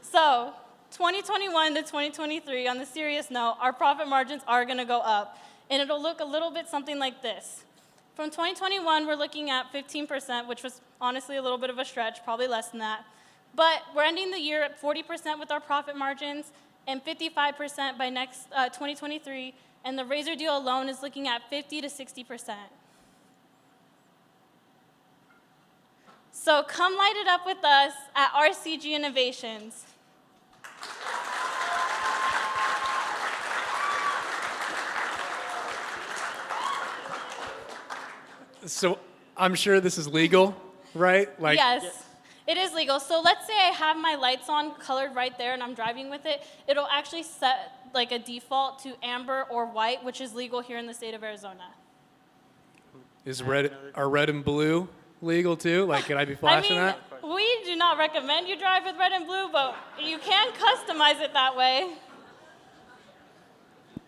So, 2021 to 2023, on the serious note, our profit margins are going to go up, and it'll look a little bit something like this. From 2021, we're looking at 15%, which was honestly a little bit of a stretch, probably less than that. But we're ending the year at 40% with our profit margins and 55% by next 2023, and the Razor deal alone is looking at 50 to 60%. So come light it up with us at RCG Innovations. So I'm sure this is legal, right? Like, Yes, it is legal. So let's say I have my lights on colored right there and I'm driving with it. It'll actually set like a default to amber or white, which is legal here in the state of Arizona. are red and blue legal too? Like, can I be flashing I mean, that? we do not recommend you drive with red and blue, but you can customize it that way.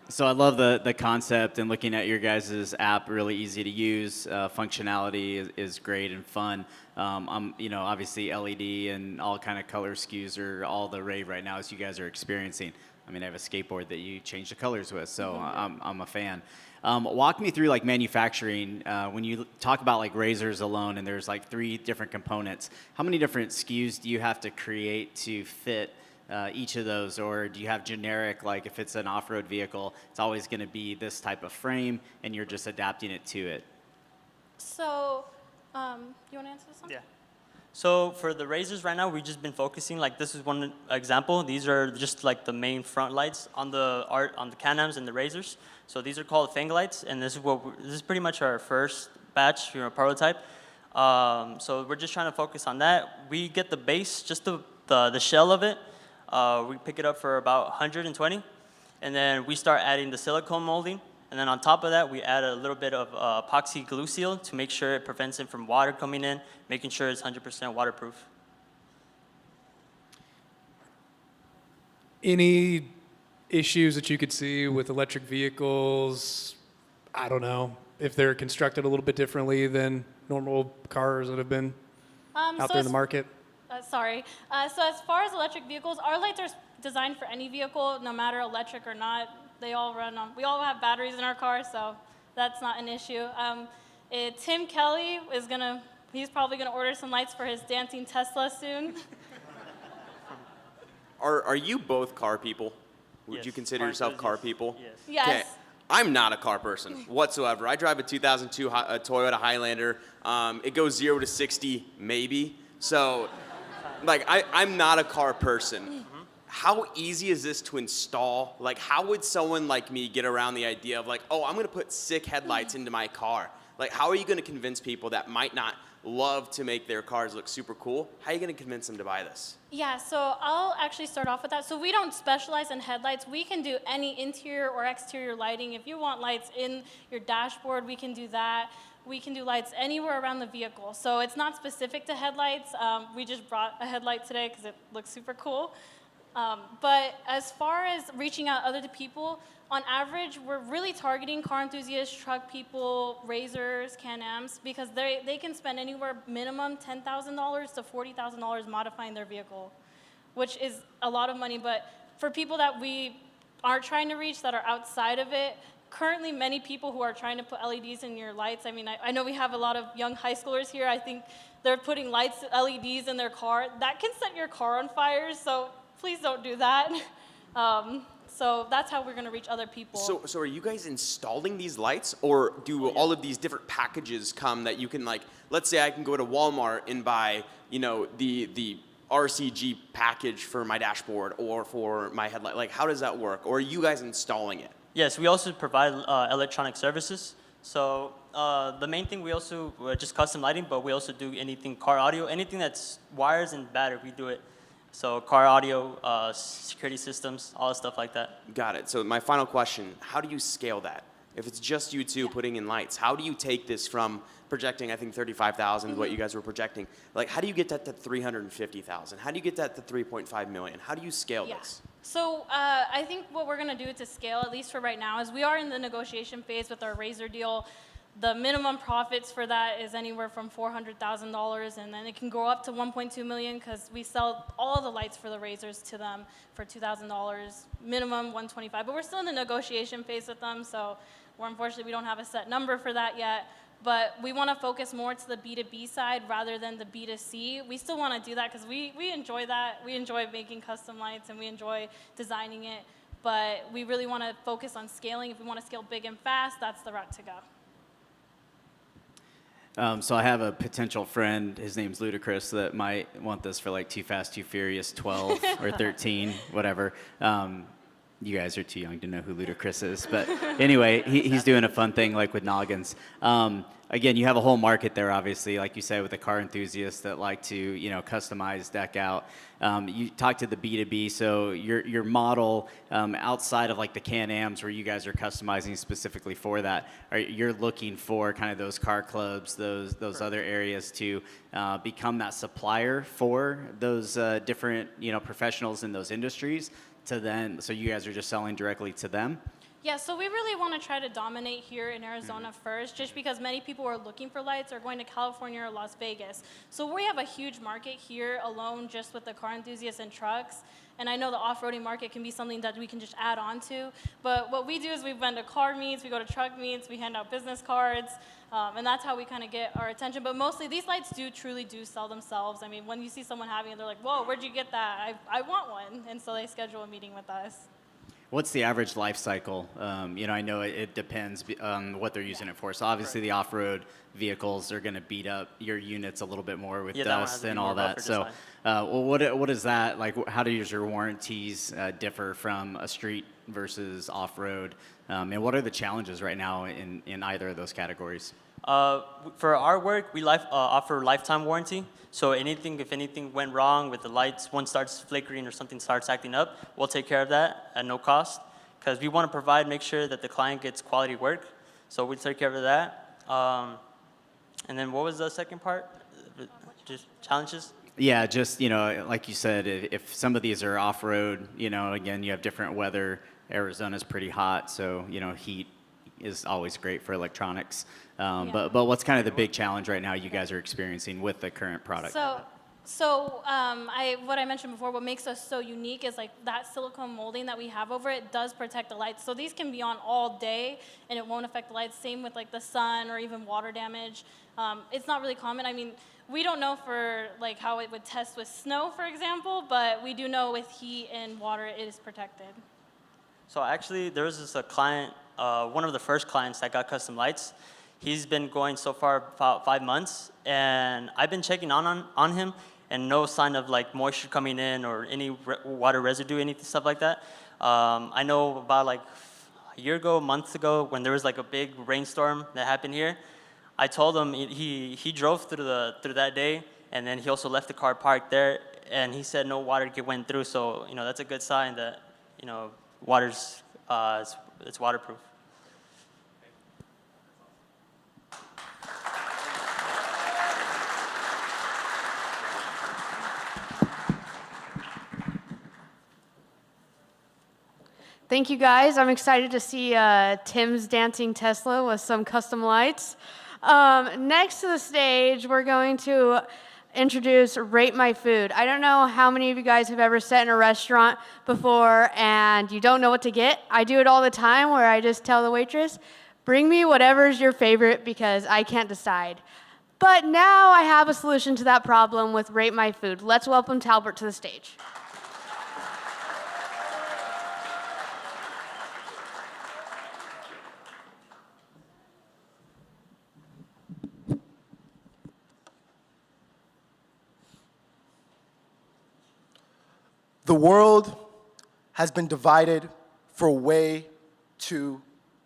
So I love the concept and looking at your guys' app, really easy to use. Functionality is great and fun. Obviously LED and all kind of color SKUs are all the rave right now as you guys are experiencing. I mean, I have a skateboard that you change the colors with, so I'm a fan. Walk me through like manufacturing. When you talk about like razors alone and there's like 3 different components, how many different SKUs do you have to create to fit each of those, or do you have generic, like if it's an off-road vehicle, it's always going to be this type of frame and you're just adapting it to it? So, you want to answer this one? Yeah. So for the razors right now, we've just been focusing, like this is one example. These are just like the main front lights on the Can-Ams and the razors. So these are called Fang lights, and this is pretty much our first batch, prototype. So we're just trying to focus on that. We get the base, just the shell of it. We pick it up for about 120, and then we start adding the silicone molding, and then on top of that, we add a little bit of epoxy glue seal to make sure it prevents it from water coming in, making sure it's 100% waterproof. Any issues that you could see with electric vehicles? I don't know, if they're constructed a little bit differently than normal cars that have been out there in the market? Sorry. So as far as electric vehicles, our lights are designed for any vehicle, no matter electric or not. They all run on, we all have batteries in our cars, so that's not an issue. Tim Kelly he's probably gonna order some lights for his dancing Tesla soon. Are you both car people? Would Yes. you consider yourself car people? Yes. Yes. Okay. I'm not a car person whatsoever. I drive a 2002 Toyota Highlander. It goes 0 to 60 maybe. So, like, I'm not a car person. How easy is this to install? Like, how would someone like me get around the idea of like, oh, I'm gonna put sick headlights into my car? Like, how are you gonna convince people that might not love to make their cars look super cool? How are you gonna convince them to buy this? Yeah, so I'll actually start off with that. So we don't specialize in headlights. We can do any interior or exterior lighting. If you want lights in your dashboard, we can do that. We can do lights anywhere around the vehicle. So it's not specific to headlights. We just brought a headlight today because it looks super cool. But as far as reaching out other people, on average, we're really targeting car enthusiasts, truck people, razors, Can-Ams, because they can spend anywhere minimum $10,000 to $40,000 modifying their vehicle, which is a lot of money. But for people that we are trying to reach that are outside of it, currently many people who are trying to put LEDs in your lights, I mean, I know we have a lot of young high schoolers here. I think they're putting lights, LEDs in their car. That can set your car on fire, so please don't do that. So that's how we're gonna reach other people. So are you guys installing these lights, or do all of these different packages come that you can, like, let's say I can go to Walmart and buy, the RCG package for my dashboard or for my headlight? Like, how does that work? Or are you guys installing it? Yes, we also provide electronic services. So the main thing, we also just custom lighting, but we also do anything car audio, anything that's wires and battery, we do it. So car audio, security systems, all the stuff like that. Got it. So my final question, how do you scale that? If it's just you two putting in lights, how do you take this from projecting, I think 35,000 what you guys were projecting, like how do you get that to 350,000? How do you get that to 3.5 million? How do you scale this? So I think what we're gonna do to scale, at least for right now, is we are in the negotiation phase with our razor deal. The minimum profits for that is anywhere from $400,000, and then it can go up to 1.2 million because we sell all the lights for the razors to them for $2,000, minimum 125. But we're still in the negotiation phase with them, so unfortunately we don't have a set number for that yet. But we want to focus more to the B2B side rather than the B2C. We still want to do that because we enjoy that. We enjoy making custom lights and we enjoy designing it. But we really want to focus on scaling. If we want to scale big and fast, that's the route to go. So I have a potential friend, his name's Ludacris, that might want this for like Too Fast, Too Furious 12 or 13, whatever. You guys are too young to know who Ludacris is, but anyway, he's doing a fun thing like with Noggins. Again, you have a whole market there, obviously, like you said, with the car enthusiasts that like to, customize, deck out. You talked to the B2B, so your model outside of like the Can-Ams where you guys are customizing specifically for that, you're looking for kind of those car clubs, those other areas to become that supplier for those different, professionals in those industries to then, so you guys are just selling directly to them? Yeah, so we really want to try to dominate here in Arizona first, just because many people who are looking for lights are going to California or Las Vegas. So we have a huge market here alone just with the car enthusiasts and trucks. And I know the off-roading market can be something that we can just add on to. But what we do is we went to car meets, we go to truck meets, we hand out business cards, and that's how we kind of get our attention. But mostly these lights truly do sell themselves. I mean, when you see someone having it, they're like, whoa, where'd you get that? I want one. And so they schedule a meeting with us. What's the average life cycle? I know it depends on what they're using it for. So obviously the off-road vehicles are going to beat up your units a little bit more with dust and all that. So, what is that like? How do your warranties differ from a street versus off-road? And what are the challenges right now in either of those categories? For our work, we offer lifetime warranty. So if anything went wrong with the lights, one starts flickering or something starts acting up, we'll take care of that at no cost. Because we want to make sure that the client gets quality work. So we take care of that. And then what was the second part? Just challenges? Yeah, just, like you said, if some of these are off-road, again, you have different weather. Arizona's pretty hot, so, heat is always great for electronics. But what's kind of the big challenge right now you guys are experiencing with the current product? What I mentioned before, what makes us so unique is like that silicone molding that we have over it does protect the lights. So these can be on all day and it won't affect the lights. Same with like the sun or even water damage. It's not really common. I mean, we don't know for like how it would test with snow, for example, but we do know with heat and water it is protected. So actually, there was this client, one of the first clients that got custom lights. He's been going so far about 5 months, and I've been checking on him, and no sign of like moisture coming in or any water residue, anything stuff like that. I know about like a year ago, months ago, when there was like a big rainstorm that happened here. I told him he drove through that day, and then he also left the car parked there, and he said no water went through. So that's a good sign that water's it's waterproof. Thank you, guys. I'm excited to see Tim's dancing Tesla with some custom lights. Next to the stage, we're going to introduce Rate My Food. I don't know how many of you guys have ever sat in a restaurant before and you don't know what to get. I do it all the time where I just tell the waitress, bring me whatever's your favorite because I can't decide. But now I have a solution to that problem with Rate My Food. Let's welcome Talbert to the stage. The world has been divided for way too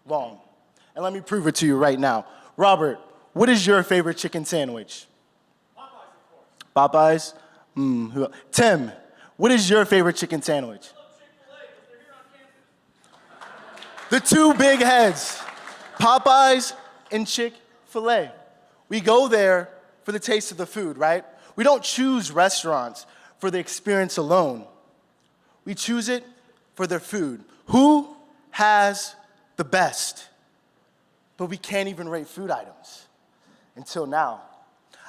long. And let me prove it to you right now. Robert, what is your favorite chicken sandwich? Popeyes, of course. Popeyes? Tim, what is your favorite chicken sandwich? The two big heads, Popeyes and Chick-fil-A. We go there for the taste of the food, right? We don't choose restaurants for the experience alone. We choose it for their food. Who has the best? But we can't even rate food items. Until now.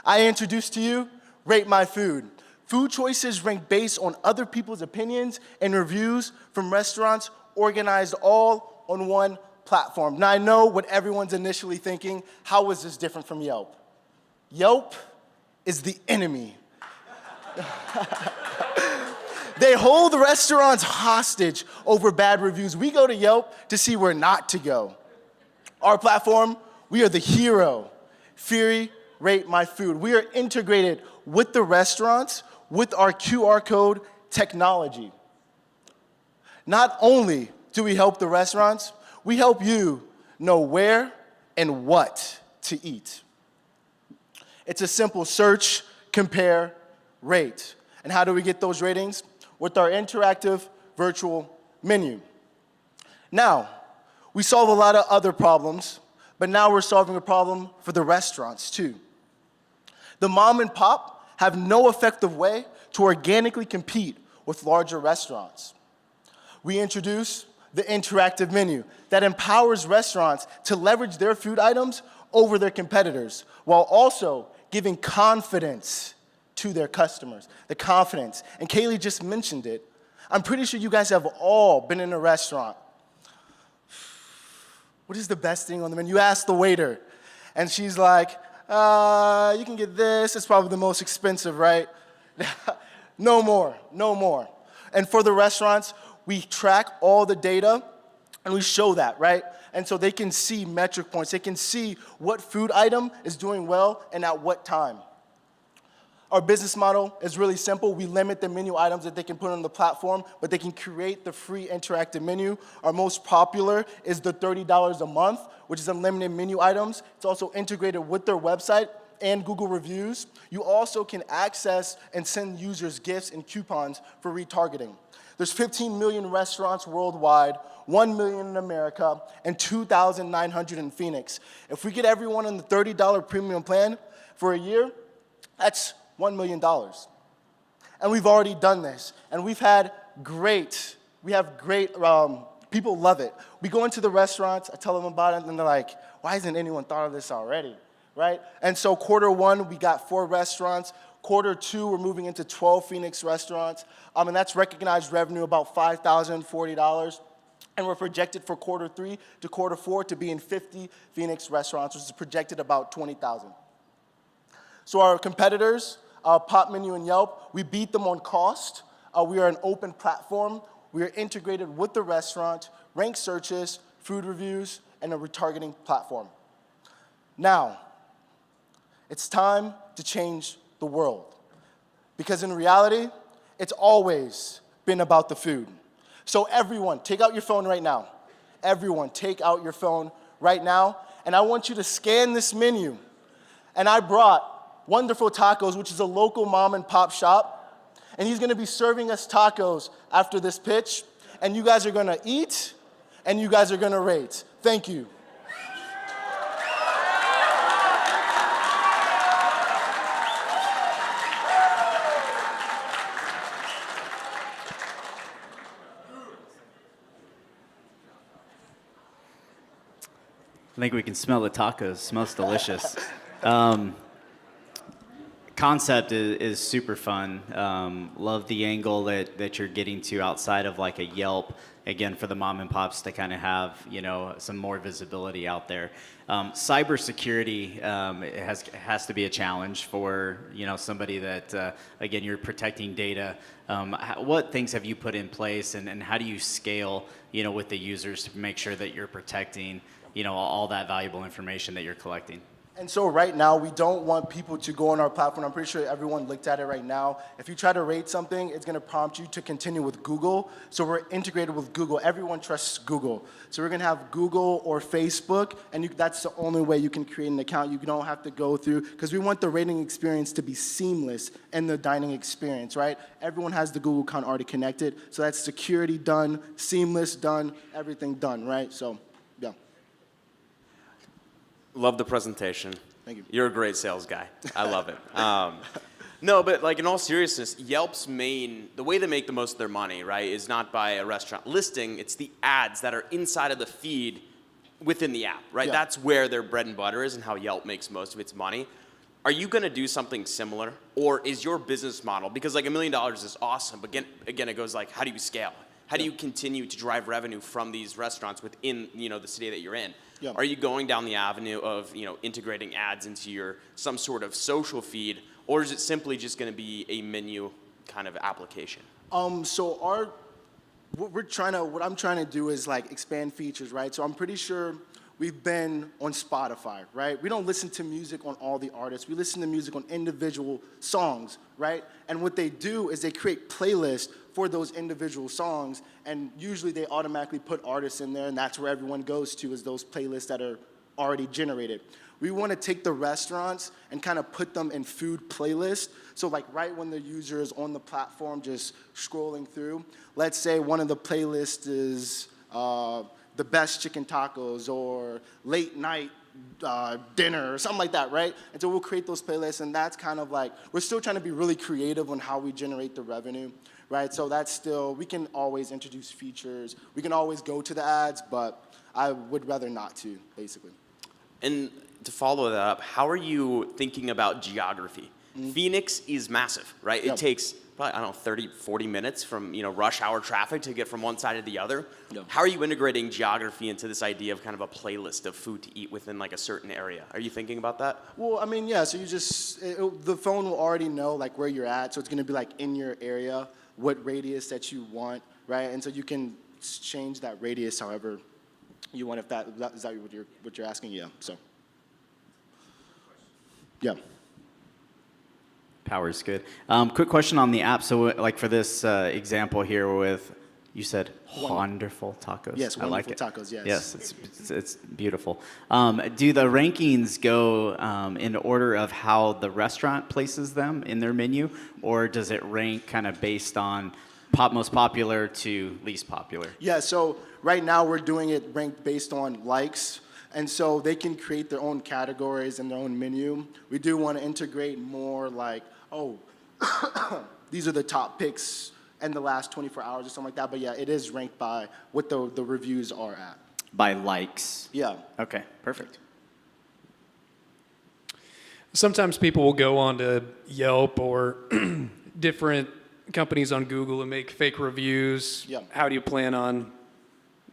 I introduce to you Rate My Food. Food choices rank based on other people's opinions and reviews from restaurants organized all on one platform. Now I know what everyone's initially thinking. How is this different from Yelp? Yelp is the enemy. They hold the restaurants hostage over bad reviews. We go to Yelp to see where not to go. Our platform, we are the hero. Fury, Rate My Food. We are integrated with the restaurants with our QR code technology. Not only do we help the restaurants? We help you know where and what to eat. It's a simple search, compare, rate. And how do we get those ratings? With our interactive virtual menu. Now, we solve a lot of other problems, but now we're solving a problem for the restaurants too. The mom and pop have no effective way to organically compete with larger restaurants. We introduce the interactive menu that empowers restaurants to leverage their food items over their competitors, while also giving confidence to their customers. The confidence. And Kaylee just mentioned it. I'm pretty sure you guys have all been in a restaurant. What is the best thing on the menu? You ask the waiter, and she's like, you can get this. It's probably the most expensive, right? No more, no more. And for the restaurants, we track all the data, and we show that, right? And so they can see metric points. They can see what food item is doing well and at what time. Our business model is really simple. We limit the menu items that they can put on the platform, but they can create the free interactive menu. Our most popular is the $30 a month, which is unlimited menu items. It's also integrated with their website and Google reviews. You also can access and send users gifts and coupons for retargeting. There's 15 million restaurants worldwide, 1 million in America, and 2,900 in Phoenix. If we get everyone on the $30 premium plan for a year, that's $1 million. And we've already done this. And we have great, people love it. We go into the restaurants, I tell them about it, and they're like, why hasn't anyone thought of this already, right? And so Q1, we got 4 restaurants. Q2, we're moving into 12 Phoenix restaurants. And that's recognized revenue about $5,040. And we're projected for Q3 to Q4 to be in 50 Phoenix restaurants, which is projected about 20,000. So our competitors, Pop Menu and Yelp, we beat them on cost. We are an open platform. We are integrated with the restaurant, rank searches, food reviews, and a retargeting platform. Now, it's time to change the world. Because in reality, it's always been about the food. So everyone, take out your phone right now. Everyone, take out your phone right now. And I want you to scan this menu. And I brought Wonderful Tacos, which is a local mom and pop shop. And he's gonna be serving us tacos after this pitch. And you guys are gonna eat, and you guys are gonna rate. Thank you. I think we can smell the tacos. Smells delicious. Concept is super fun. Love the angle that you're getting to outside of like a Yelp. Again, for the mom and pops to kind of have, some more visibility out there. Cybersecurity has to be a challenge for, somebody that, again, you're protecting data. What things have you put in place, and how do you scale, with the users to make sure that you're protecting, all that valuable information that you're collecting? And so right now, we don't want people to go on our platform. I'm pretty sure everyone looked at it right now. If you try to rate something, it's gonna prompt you to continue with Google. So we're integrated with Google. Everyone trusts Google. So we're gonna have Google or Facebook, and that's the only way you can create an account. You don't have to go through, because we want the rating experience to be seamless in the dining experience, right? Everyone has the Google account already connected. So that's security done, seamless done, everything done, right? So, yeah. Love the presentation. Thank you. You're a great sales guy. I love it. No, but like in all seriousness, Yelp's the way they make the most of their money, right, is not by a restaurant listing. It's the ads that are inside of the feed within the app, right? Yeah. That's where their bread and butter is and how Yelp makes most of its money. Are you going to do something similar, or is your business model, because like $1 million is awesome, but again, it goes like, how do you scale? How do you continue to drive revenue from these restaurants within, the city that you're in? Yeah. Are you going down the avenue of, integrating ads into some sort of social feed, or is it simply just going to be a menu kind of application? So what I'm trying to do is like expand features, right? So I'm pretty sure we've been on Spotify, right? We don't listen to music on all the artists. We listen to music on individual songs, right? And what they do is they create playlists for those individual songs, and usually they automatically put artists in there, and that's where everyone goes to, is those playlists that are already generated. We want to take the restaurants and kind of put them in food playlists. So like right when the user is on the platform just scrolling through, let's say one of the playlists is the best chicken tacos or late night dinner or something like that, right? And so we'll create those playlists, and that's kind of like, we're still trying to be really creative on how we generate the revenue, right? So that's still, we can always introduce features. We can always go to the ads, but I would rather not to, basically. And to follow that up, how are you thinking about geography? Phoenix is massive, right? Yep. It takes probably, I don't know, 30, 40 minutes from rush hour traffic to get from one side to the other. Yep. How are you integrating geography into this idea of kind of a playlist of food to eat within like a certain area? Are you thinking about that? Well, I mean, yeah, so you just, the phone will already know like where you're at, so it's gonna be like in your area, what radius that you want, right? And so you can change that radius however you want, if is that what you're asking? Yeah, so. Yeah. Power's good. Quick question on the app. So like for this example here with, you said wonderful tacos. Yes, I like wonderful it. tacos, yes. Yes, it's beautiful. Do the rankings go in order of how the restaurant places them in their menu, or does it rank kind of based on most popular to least popular? Yeah, so right now we're doing it ranked based on likes. And so they can create their own categories and their own menu. We do want to integrate more like, oh, these are the top picks in the last 24 hours or something like that. But yeah, it is ranked by what the reviews are at. By likes? Yeah. Okay, perfect. Sometimes people will go on to Yelp or different companies on Google and make fake reviews. Yeah. How do you plan on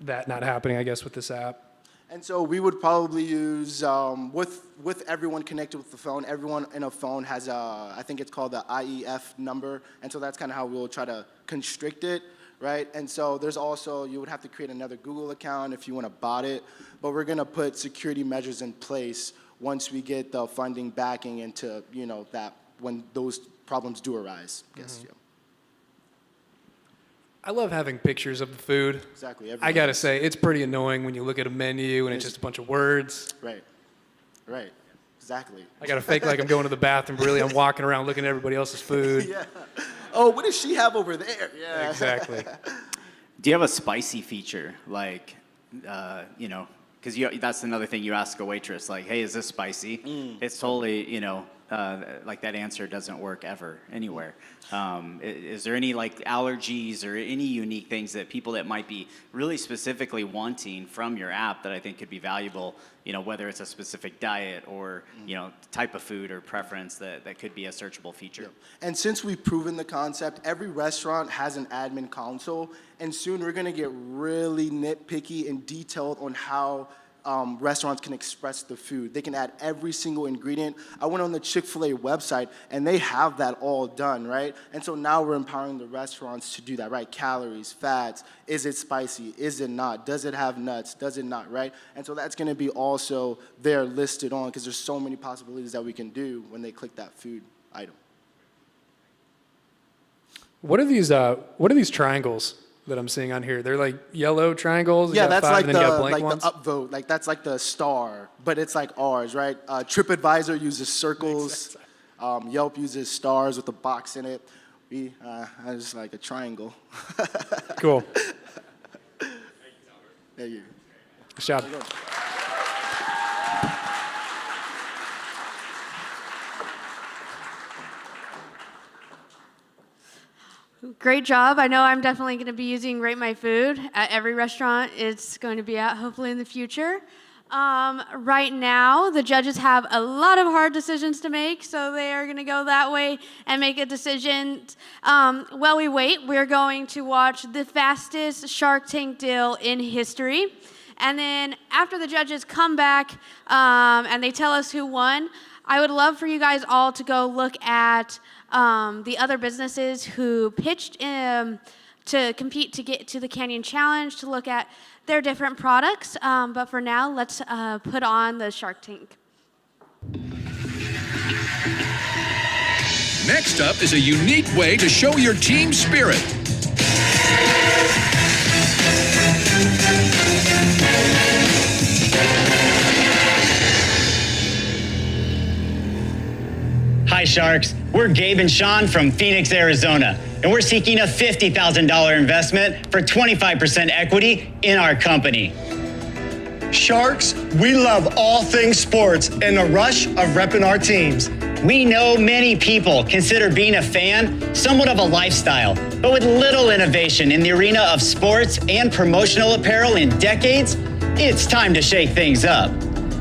that not happening, I guess, with this app? And so we would probably use, with everyone connected with the phone, everyone in a phone has I think it's called the IEF number, and so that's kind of how we'll try to constrict it, right? And so there's also, you would have to create another Google account if you want to bot it, but we're going to put security measures in place once we get the funding backing into, that when those problems do arise, I guess, yeah. I love having pictures of the food. Exactly. I gotta say, it's pretty annoying when you look at a menu and it's just a bunch of words. Right, exactly. I gotta fake like I'm going to the bathroom, but really I'm walking around looking at everybody else's food. Yeah. Oh, what does she have over there? Yeah. Exactly. Do you have a spicy feature, like, because that's another thing you ask a waitress, like, hey, is this spicy? It's totally, like that answer doesn't work ever, anywhere. Is there any like allergies or any unique things that people that might be really specifically wanting from your app that I think could be valuable, whether it's a specific diet or, type of food or preference that could be a searchable feature? Yeah. And since we've proven the concept, every restaurant has an admin console, and soon we're gonna get really nitpicky and detailed on how restaurants can express the food. They can add every single ingredient. I went on the Chick-fil-A website, and they have that all done, right? And so now we're empowering the restaurants to do that, right? Calories, fats, is it spicy, is it not? Does it have nuts, does it not, right? And so that's gonna be also there listed on, because there's so many possibilities that we can do when they click that food item. What are these triangles that I'm seeing on here? They're like yellow triangles. Yeah, that's like the upvote. Like that's like the star, but it's like ours, right? TripAdvisor uses circles. Yelp uses stars with a box in it. We just like a triangle. Cool. There you go. Good job. Great job. I know I'm definitely going to be using Rate My Food at every restaurant it's going to be at, hopefully in the future. Right now, the judges have a lot of hard decisions to make, so they are going to go that way and make a decision. While we wait, we're going to watch the fastest Shark Tank deal in history. And then after the judges come back and they tell us who won, I would love for you guys all to go look at the other businesses who pitched to compete to get to the Canyon Challenge, to look at their different products. But for now, let's put on the Shark Tank. Next up is a unique way to show your team spirit. Sharks. We're Gabe and Sean from Phoenix, Arizona, and we're seeking a $50,000 investment for 25% equity in our company. Sharks, we love all things sports and the rush of repping our teams. We know many people consider being a fan somewhat of a lifestyle, but with little innovation in the arena of sports and promotional apparel in decades, it's time to shake things up.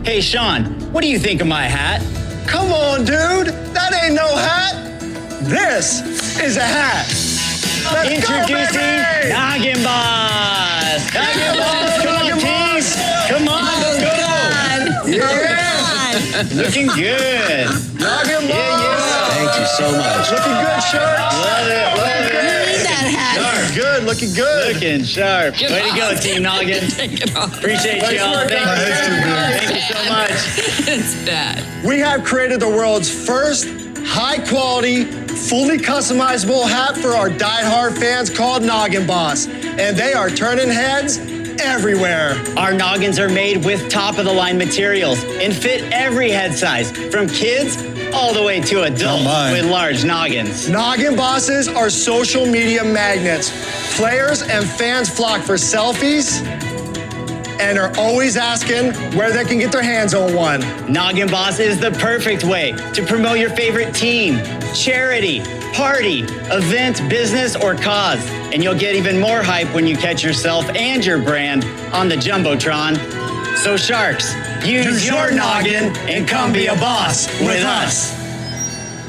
Hey, Sean, what do you think of my hat? Come on, dude. That ain't no hat. This is a hat. Let's Introducing go, baby. Noggin Boss. Noggin Boss, come on, teams. Come on, let's go. Yeah. Looking good. Noggin Boss. Thank you so much. Looking good, Sharks. Love it, love it. that hat. Sharp. Good, looking good. Looking sharp. Get Way to go, off. Team Noggin. Take it off. Appreciate Nice y'all. work, guys. Thank you so much. It's bad. We have created the world's first high-quality, fully customizable hat for our die-hard fans called Noggin Boss, and they are turning heads everywhere. Our noggins are made with top-of-the-line materials and fit every head size, from kids all the way to adults with large noggins. Noggin Bosses are social media magnets. Players and fans flock for selfies and are always asking where they can get their hands on one. Noggin Boss is the perfect way to promote your favorite team, charity, party, event, business, or cause. And you'll get even more hype when you catch yourself and your brand on the Jumbotron. So Sharks, use your noggin and come be a boss with us.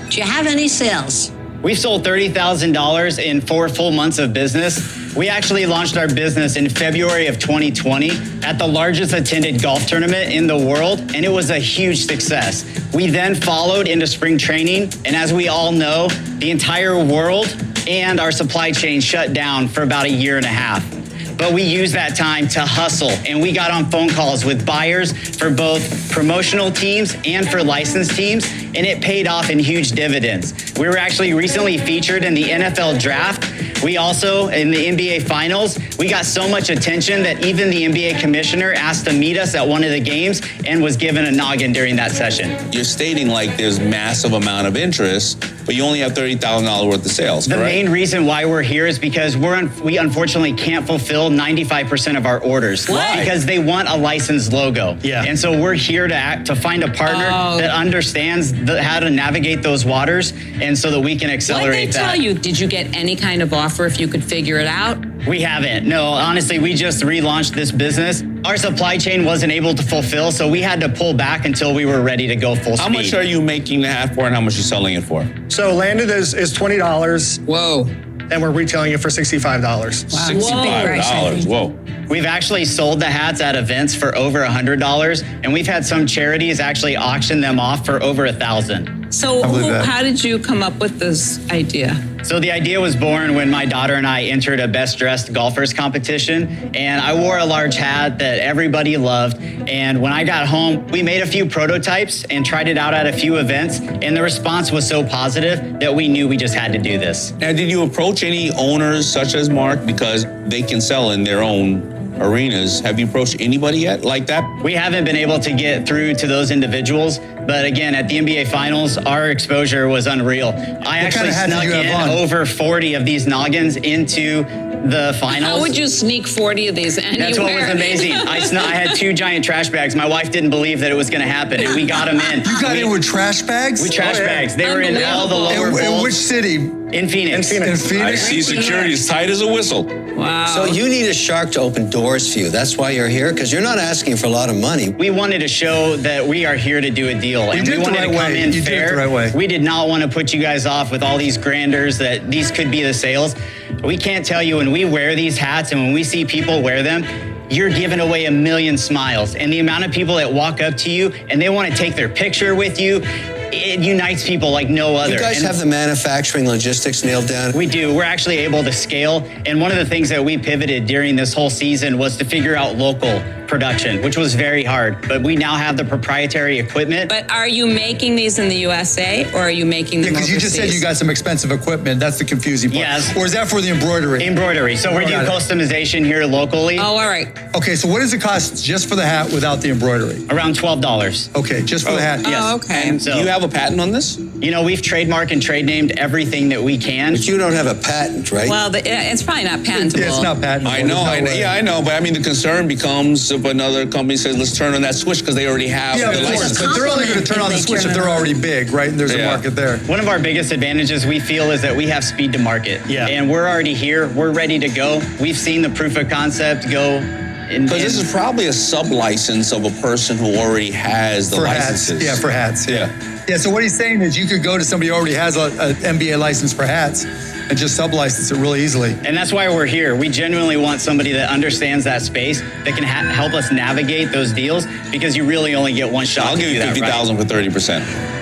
Do you have any sales? We've sold $30,000 in 4 full months of business. We actually launched our business in February of 2020 at the largest attended golf tournament in the world, and it was a huge success. We then followed into spring training, and as we all know, the entire world and our supply chain shut down for about 1.5 years. But we used that time to hustle, and we got on phone calls with buyers for both promotional teams and for licensed teams, and it paid off in huge dividends. We were actually recently featured in the NFL draft. We also, in the NBA Finals, we got so much attention that even the NBA commissioner asked to meet us at one of the games and was given a noggin during that session. You're stating like there's massive amount of interest, but you only have $30,000 worth of sales, The correct? main reason why we're here is because we unfortunately can't fulfill 95% of our orders. Why? Because they want a licensed logo. Yeah. And so we're here to find a partner that understands how to navigate those waters, and so that we can What accelerate they tell that. you? Did you get any kind of offer if you could figure it out? We haven't. No, honestly, we just relaunched this business. Our supply chain wasn't able to fulfill, so we had to pull back until we were ready to go full speed. How much are you making the hat for and how much are you selling it for? So landed is $20, Whoa. and we're retailing it for $65. Wow. $65, whoa. We've actually sold the hats at events for over $100, and we've had some charities actually auction them off for over $1,000. So how did you come up with this idea? So the idea was born when my daughter and I entered a best dressed golfers competition, and I wore a large hat that everybody loved. And when I got home, we made a few prototypes and tried it out at a few events, and the response was so positive that we knew we just had to do this. Now, did you approach any owners such as Mark because they can sell in their own arenas? Have you approached anybody yet like that? We haven't been able to get through to those individuals, but again, at the NBA Finals, our exposure was unreal. I actually snuck in over 40 of these noggins into the finals. How would you sneak 40 of these anywhere? That's what was amazing. I had 2 giant trash bags. My wife didn't believe that it was going to happen, and we got them in. You got in with trash bags? With trash bags. They were in all the lower bowls. In which city? In Phoenix. In Phoenix. I see security as tight as a whistle. Wow. So you need a shark to open doors for you. That's why you're here, because you're not asking for a lot of money. We wanted to show that we are here to do a deal, and we wanted to come in fair. We did not want to put you guys off with all these grandeurs that these could be the sales. We can't tell you when we wear these hats and when we see people wear them, you're giving away 1 million smiles. And the amount of people that walk up to you and they want to take their picture with you, it unites people like no other. You guys have the manufacturing logistics nailed down? We do. We're actually able to scale. And one of the things that we pivoted during this whole season was to figure out local. production, which was very hard. But we now have the proprietary equipment. But are you making these in the USA or are you making them Because you just said you got some expensive equipment. That's the confusing part. Yes. Or is that for the embroidery? Embroidery. So we do customization here locally. Oh, all right. Okay, so what does it cost just for the hat without the embroidery? Around $12. Okay, just for the hat. Yes. Oh, okay. And so, Do you have a patent on this? you know, we've trademarked and trade named everything that we can. But you don't have a patent, right? Well, it's probably not patentable. Yeah, it's not patentable. I know, There's no way. I know, but I mean, the concern becomes if another company says, let's turn on that switch because they already have Yeah, the of course, license. but they're only going to turn on the switch if they're already big, right? And there's a market there. One of our biggest advantages we feel is that we have speed to market. Yeah. And we're already here. We're ready to go. We've seen the proof of concept go. Because this is probably a sub-license of a person who already has the For licenses. hats. Yeah, for hats. Yeah. Yeah, so what he's saying is you could go to somebody who already has an MBA license for hats and just sub-license it really easily. And that's why we're here. We genuinely want somebody that understands that space, that can help us navigate those deals, because you really only get one shot. I'll give you $50,000 for 30%.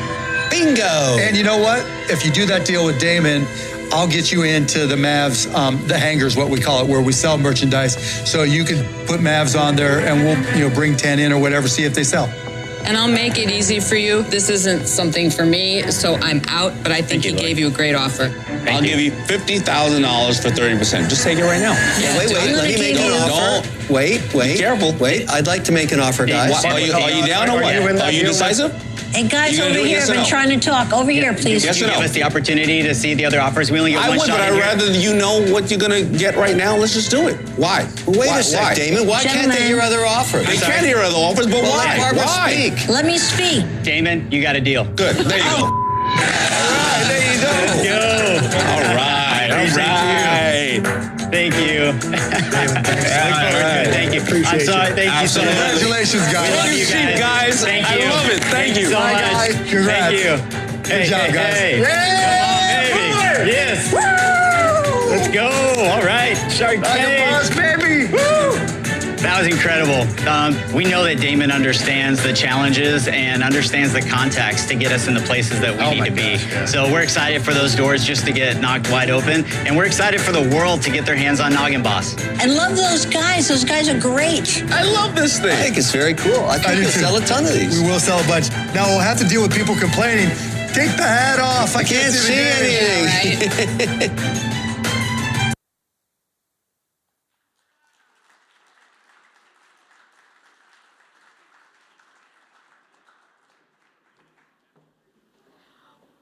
Bingo! And you know what? If you do that deal with Damon, I'll get you into the Mavs, the hangers, what we call it, where we sell merchandise. So you can put Mavs on there and we'll bring 10 in or whatever, see if they sell. And I'll make it easy for you. This isn't something for me, so I'm out, but I think he gave you a great offer. I'll give you $50,000 for 30%. Just take it right now. Yeah, Wait, let me make an offer. Wait. Be careful. Wait, I'd like to make an offer, guys. Are you down or what? Are you decisive? Hey guys, You gonna over do it, here, yes I've or been no? trying to talk. Over here, please. Yes or Give no? us the opportunity to see the other offers. We only get I one would, shot. but in I'd here. rather you know what you're gonna get right now. Let's just do it. Why? Wait a sec, Damon. Why can't they hear other offers? They can hear other offers, but Well, why? let Barbara Why? speak. Let me speak. Damon, you got a deal. Good. There you go. All right. There you go. Let's go. All right. Thank you. Thank you. I'm sorry. Thank you so much. Congratulations, guys. We love you guys. Thank you. I love it. Thank you. so Bye, much. guys. Congrats. Thank you. Good job, guys. Come on, baby. Yes. Let's go. All right. Shark Tank. Boss, baby. That was incredible. We know that Damon understands the challenges and understands the contacts to get us in the places that we need to be. So we're excited for those doors just to get knocked wide open. And we're excited for the world to get their hands on Noggin Boss. I love those guys. Those guys are great. I love this thing. I think it's very cool. I think do we'll too. sell a ton of these. We will sell a bunch. Now we'll have to deal with people complaining. Take the hat off. I Can't see anything.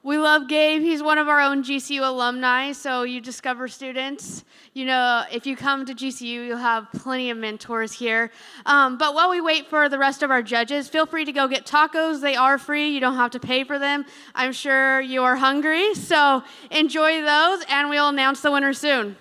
We love Gabe. He's one of our own GCU alumni, so you Discover students. You know, if you come to GCU, you'll have plenty of mentors here. But while we wait for the rest of our judges, feel free to go get tacos. They are free. You don't have to pay for them. I'm sure you are hungry, so enjoy those, and we'll announce the winner soon.